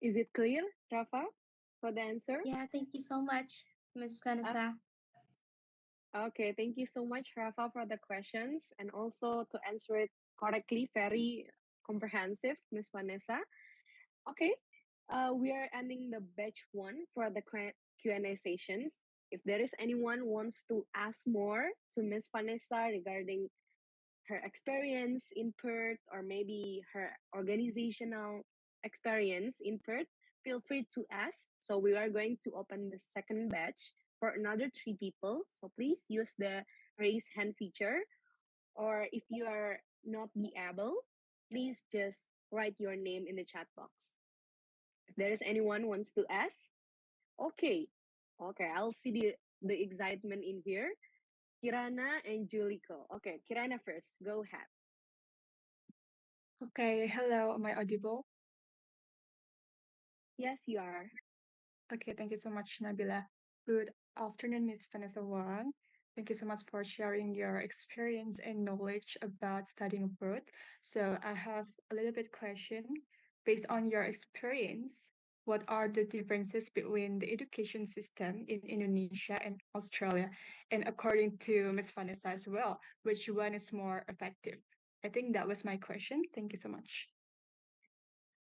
Is it clear, Rafa, for the answer? Yeah, thank you so much, Miss Uh, Vanessa. okay, thank you so much, Rafa, for the questions and also to answer it correctly, very comprehensive, Miss Vanessa. Okay, we are ending the batch one for the Q&A sessions. If there is anyone wants to ask more to Miss Vanessa regarding her experience in Perth or maybe her organizational experience in Perth, feel free to ask. So we are going to open the second batch for another three people. So please use the raise hand feature. Or if you are not be able, please just write your name in the chat box. If there is anyone wants to ask, okay, okay, I'll see the excitement in here. Kirana and Juliko. Okay, Kirana first. Go ahead. Okay, hello, am I audible? Yes, you are. Okay, thank you so much, Nabila. Good afternoon, Miss Vanessa Wang. Thank you so much for sharing your experience and knowledge about studying abroad. So I have a little bit question. Based on your experience, what are the differences between the education system in Indonesia and Australia? And according to Ms. Vanessa as well, which one is more effective? I think that was my question. Thank you so much.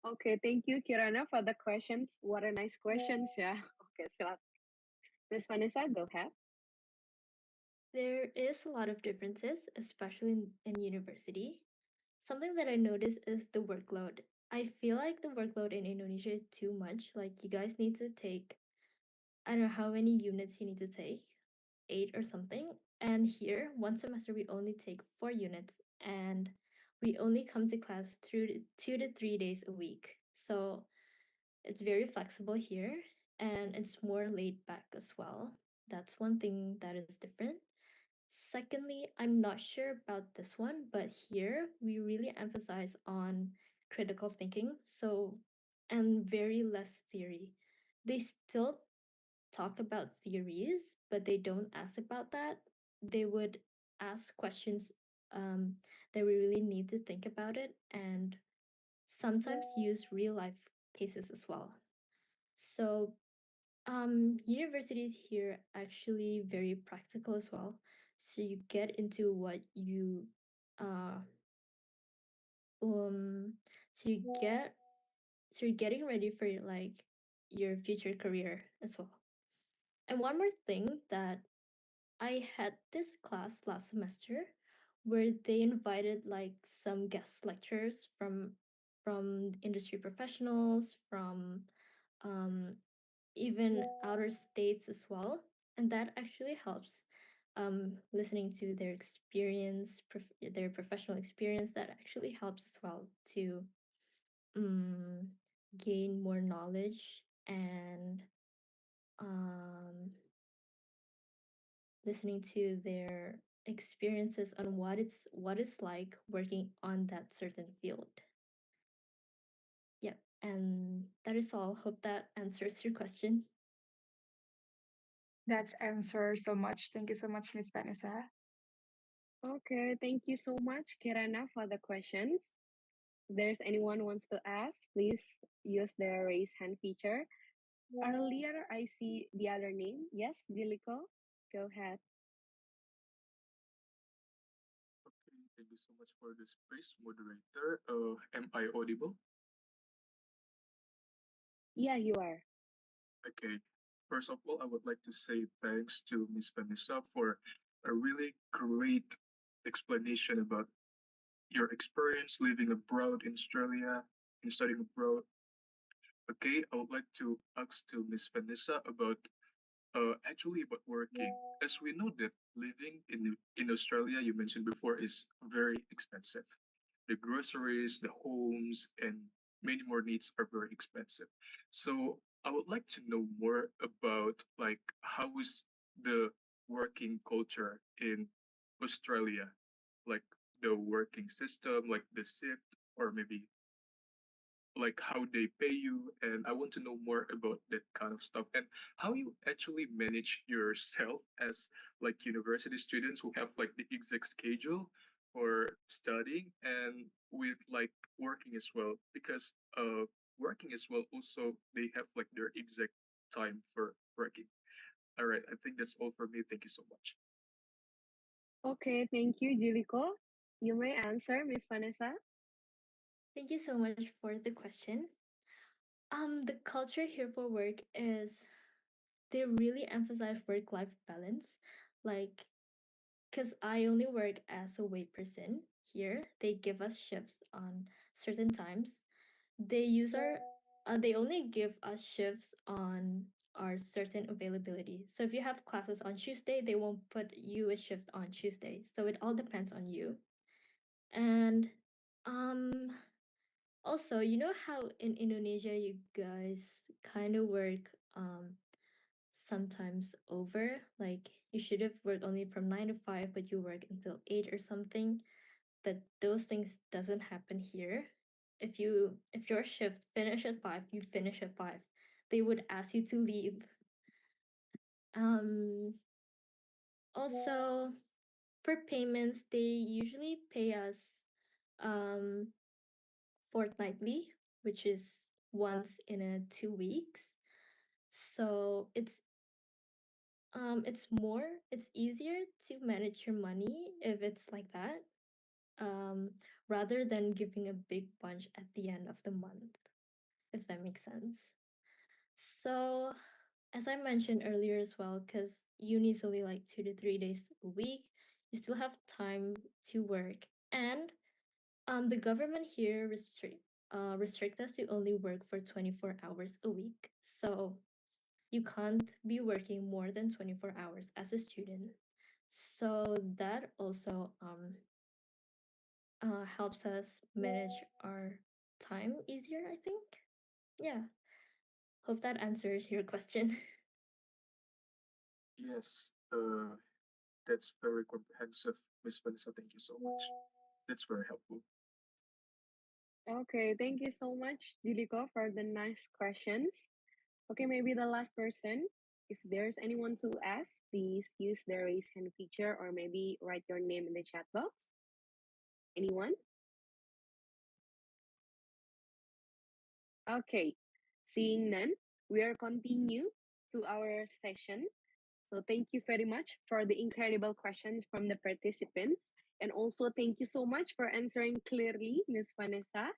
Okay, thank you, Kirana, for the questions. What a nice questions, yeah. Okay, silakan. Miss Vanessa, go ahead. There is a lot of differences, especially in university. Something that I noticed is the workload. I feel like the workload in Indonesia is too much. Like, you guys need to take, I don't know how many units you need to take, 8 or something. And here, one semester, we only take 4 units, and we only come to class through 2 to 3 days a week. So it's very flexible here, and it's more laid back as well. That's one thing that is different. Secondly, I'm not sure about this one, but here we really emphasize on critical thinking, so and very less theory. They still talk about theories, but they don't ask about that. They would ask questions that we really need to think about it, and sometimes use real life cases as well. So universities here actually very practical as well. So you get into what you uh um so you get so you're getting ready for like your future career as well. And one more thing that I had this class last semester where they invited like some guest lecturers from industry professionals, from um even outer states as well, and that actually helps. Listening to their experience, their professional experience, that actually helps as well to um, gain more knowledge and um, listening to their experiences on what it's like working on that certain field. Yep, and that is all. Hope that answers your question. That's answer so much. Thank you so much, Miss Vanessa. Okay, thank you so much, Kirana, for the questions. If there's anyone wants to ask, please use the raise hand feature. Earlier, I see the other name. Yes, Diliko, go ahead. Okay, thank you so much for the space, moderator. Am I audible? Yeah, you are. Okay. First of all, I would like to say thanks to Miss Vanessa for a really great explanation about your experience living abroad in Australia and studying abroad. Okay, I would like to ask to Miss Vanessa about actually about working. As we know that living in Australia, you mentioned before, is very expensive. The groceries, the homes, and many more needs are very expensive. So I would like to know more about like how is the working culture in Australia, like the working system, like the shift, or maybe like how they pay you, and I want to know more about that kind of stuff and how you actually manage yourself as like university students who have like the exact schedule for studying and with like working as well, because working as well also they have like their exact time for working. All right, I think that's all for me. Thank you so much. Okay, thank you, Diliko. You may answer, Miss Vanessa. Thank you so much for the question. The culture here for work is they really emphasize work-life balance. Like, because I only work as a wait person here, they give us shifts on certain times. They use our, they only give us shifts on our certain availability. So if you have classes on Tuesday, they won't put you a shift on Tuesday. So it all depends on you. And um also, you know how in Indonesia you guys kind of work sometimes over, like you should have worked only from 9 to 5 but you work until 8 or something, but those things doesn't happen here. If your shift finish at 5, you finish at 5. They would ask you to leave. Um Also, for payments, they usually pay us um fortnightly, which is once in a 2 weeks. So it's easier to manage your money if it's like that, um, rather than giving a big bunch at the end of the month, if that makes sense. So, as I mentioned earlier as well, because uni is only like 2 to 3 days a week, you still have time to work. And the government here restrict us to only work for 24 hours a week. So you can't be working more than 24 hours as a student. So that also helps us manage our time easier, I think. Yeah. Hope that answers your question. Yes, that's very comprehensive, Miss Vanessa. Thank you so much. That's very helpful. Okay, thank you so much, Jiliko, for the nice questions. Okay, maybe the last person. If there's anyone to ask, please use the raise hand feature or maybe write your name in the chat box. Anyone? Okay, seeing none, we are continue to our session. So thank you very much for the incredible questions from the participants. And also thank you so much for answering clearly, Miss Vanessa.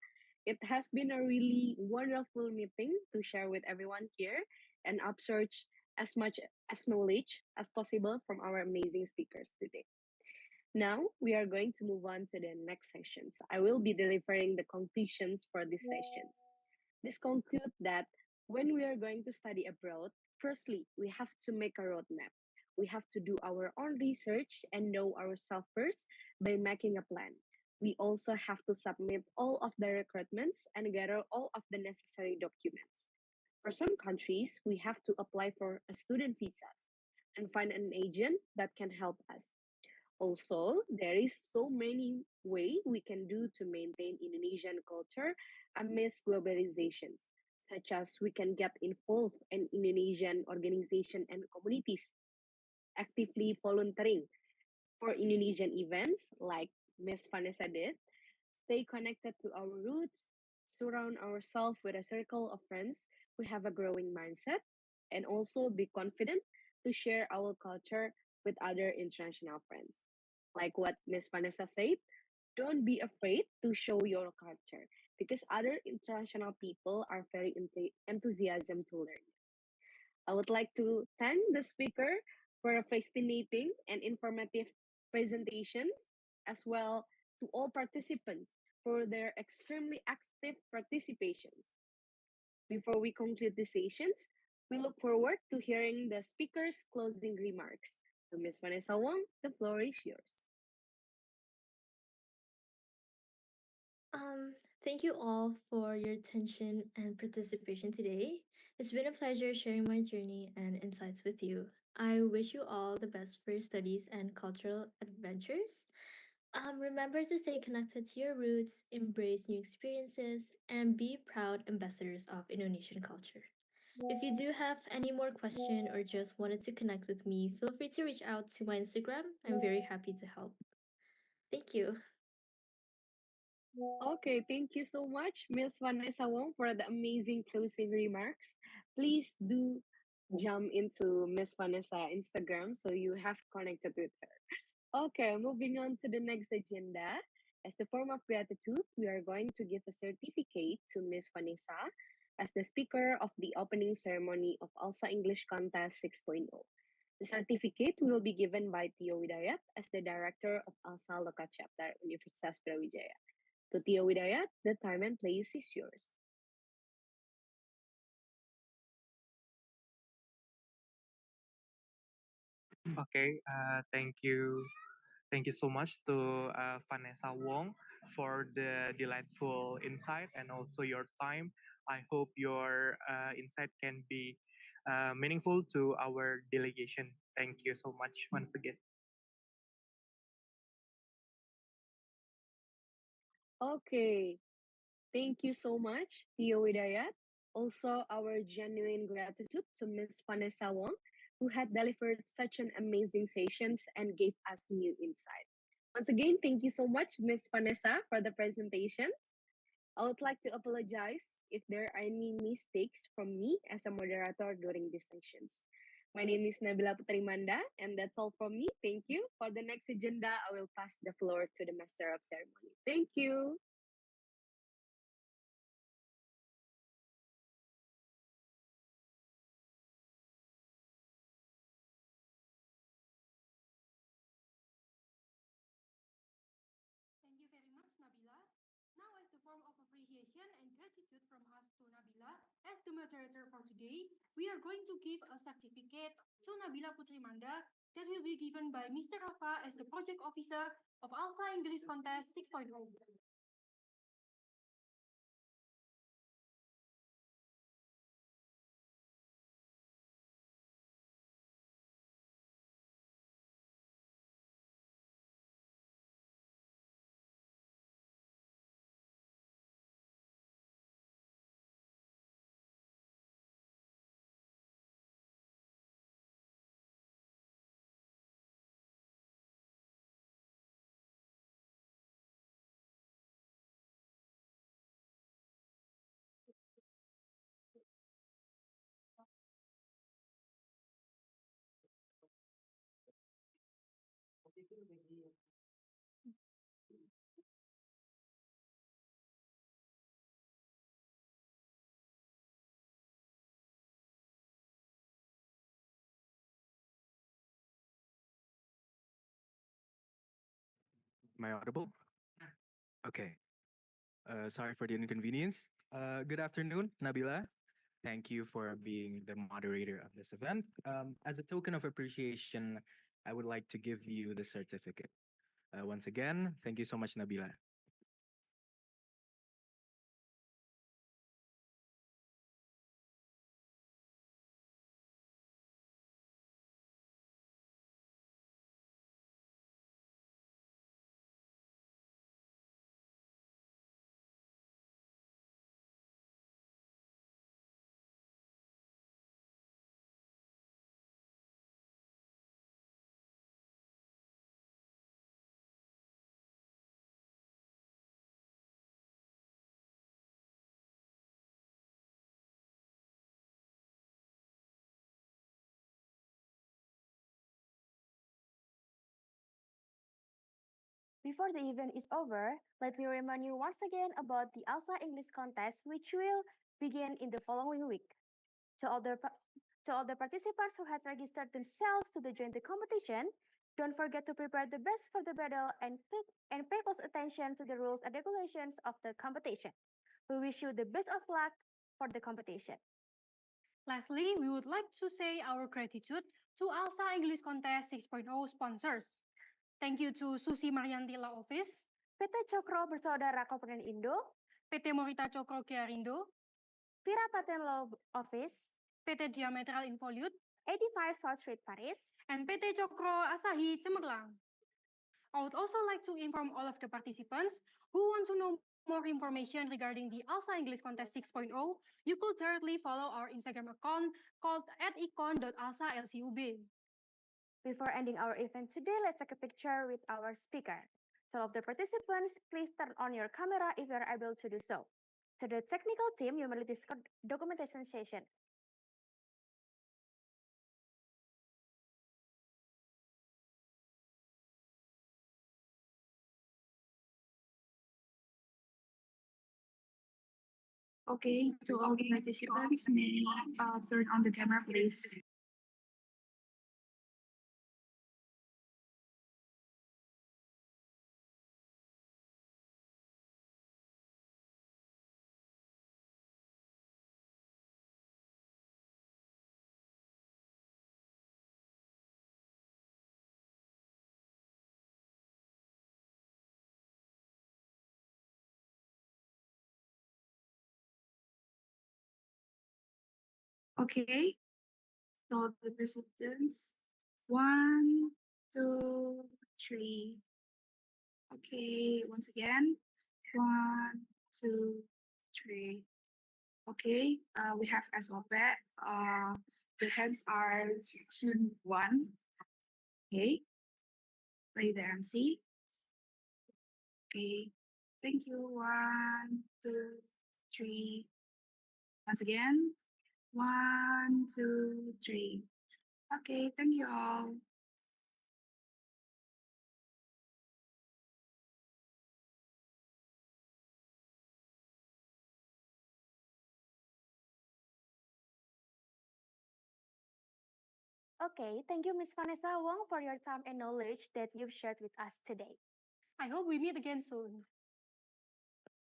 It has been a really wonderful meeting to share with everyone here and absorb as much as knowledge as possible from our amazing speakers today. Now we are going to move on to the next sessions. I will be delivering the conclusions for these sessions. This conclude that when we are going to study abroad, firstly, we have to make a roadmap. We have to do our own research and know ourselves first by making a plan. We also have to submit all of the recruitments and gather all of the necessary documents. For some countries, we have to apply for a student visas and find an agent that can help us. Also, there is so many way we can do to maintain Indonesian culture amidst globalizations, such as we can get involved in Indonesian organization and communities, actively volunteering for Indonesian events like Miss Vanessa did, stay connected to our roots, surround ourselves with a circle of friends who have a growing mindset, and also be confident to share our culture with other international friends. Like what Miss Vanessa said, don't be afraid to show your culture because other international people are very enthusiasm to learn. I would like to thank the speaker for a fascinating and informative presentations, as well to all participants for their extremely active participations. Before we conclude the sessions, we look forward to hearing the speaker's closing remarks. So, Ms. Vanessa Wong, the floor is yours. Thank you all for your attention and participation today. It's been a pleasure sharing my journey and insights with you. I wish you all the best for your studies and cultural adventures. Remember to stay connected to your roots, embrace new experiences, and be proud ambassadors of Indonesian culture. If you do have any more question or just wanted to connect with me, feel free to reach out to my Instagram. I'm very happy to help. Thank you. Okay, thank you so much, Miss Vanessa Wong, for the amazing closing remarks. Please do jump into Miss Vanessa Instagram so you have connected with her. Okay, moving on to the next agenda. As the form of gratitude, we are going to give a certificate to Miss Vanessa as the speaker of the opening ceremony of ALSA English Contest 6.0. The certificate will be given by Tio Widayat as the director of ALSA Loka Chapter Universitas Brawijaya. To Tio Widayat, the time and place is yours. Okay, thank you. Thank you so much to Vanessa Wong for the delightful insight and also your time. I hope your insight can be meaningful to our delegation. Thank you so much once again. Okay, thank you so much, Tio Widayat. Also, our genuine gratitude to Ms. Vanessa Wong, who had delivered such an amazing sessions and gave us new insight. Once again, thank you so much, Ms. Vanessa, for the presentation. I would like to apologize if there are any mistakes from me as a moderator during these sessions. My name is Nabila Putrimanda, and that's all from me. Thank you. For the next agenda, I will pass the floor to the Master of Ceremony. Thank you. Thank you very much, Nabila. Now, as the form of appreciation and gratitude from us to Nabila, as the moderator for today, we are going to give a certificate to Nabila Putrimanda that will be given by Mr. Rafa as the project officer of ALSA English Contest 6.0. Am I audible? Okay. Sorry for the inconvenience. Good afternoon, Nabila. Thank you for being the moderator of this event. As a token of appreciation, I would like to give you the certificate. Once again, thank you so much, Nabila. Before the event is over, let me remind you once again about the ALSA English Contest, which will begin in the following week. To all the participants who had registered themselves to join the competition, don't forget to prepare the best for the battle and pay close attention to the rules and regulations of the competition. We wish you the best of luck for the competition. Lastly, we would like to say our gratitude to ALSA English Contest 6.0 sponsors. Thank you to Susi Marianti Law Office, PT Cokro Bersaudara Komponen Indo, PT Morita Cokro Kiarindo, Vira Patent Law Office, PT Diametral Involute, 85 South Street, Paris, and PT Cokro Asahi Cemerlang. I would also like to inform all of the participants who want to know more information regarding the ALSA English Contest 6.0, you could directly follow our Instagram account called @icon.alsalcub. Before ending our event today, let's take a picture with our speaker. To all of the participants, please turn on your camera if you are able to do so. To the technical team, you may lead this documentation session. Okay, to all the participants, may turn on the camera, please. Okay, so the participants, 1, 2, 3. Okay, once again, 1, 2, 3. Okay, we have SOP. The hands are tuned 1. Okay, play the MC. Okay, thank you. 1, 2, 3. Once again, 1, 2, 3. Okay, thank you all. Okay, thank you, Miss Vanessa Wong, for your time and knowledge that you've shared with us today. I hope we meet again soon.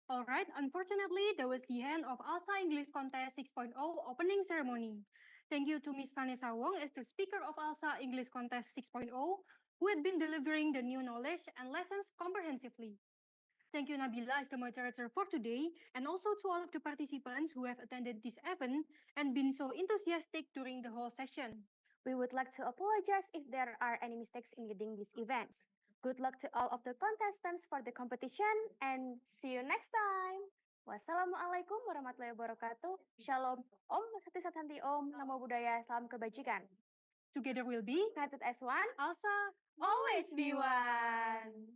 All right, unfortunately, that was the end of ALSA English Contest 6.0 opening ceremony. Thank you to Miss Vanessa Wong as the speaker of ALSA English Contest 6.0, who had been delivering the new knowledge and lessons comprehensively. Thank you, Nabila, as the moderator for today, and also to all of the participants who have attended this event and been so enthusiastic during the whole session. We would like to apologize if there are any mistakes in leading these events. Good luck to all of the contestants for the competition and see you next time. Wassalamualaikum warahmatullahi wabarakatuh. Shalom. Om Sati Santi Om. Namo Buddhaya. Salam kebajikan. Together we'll be United as one. ALSA, Always be one.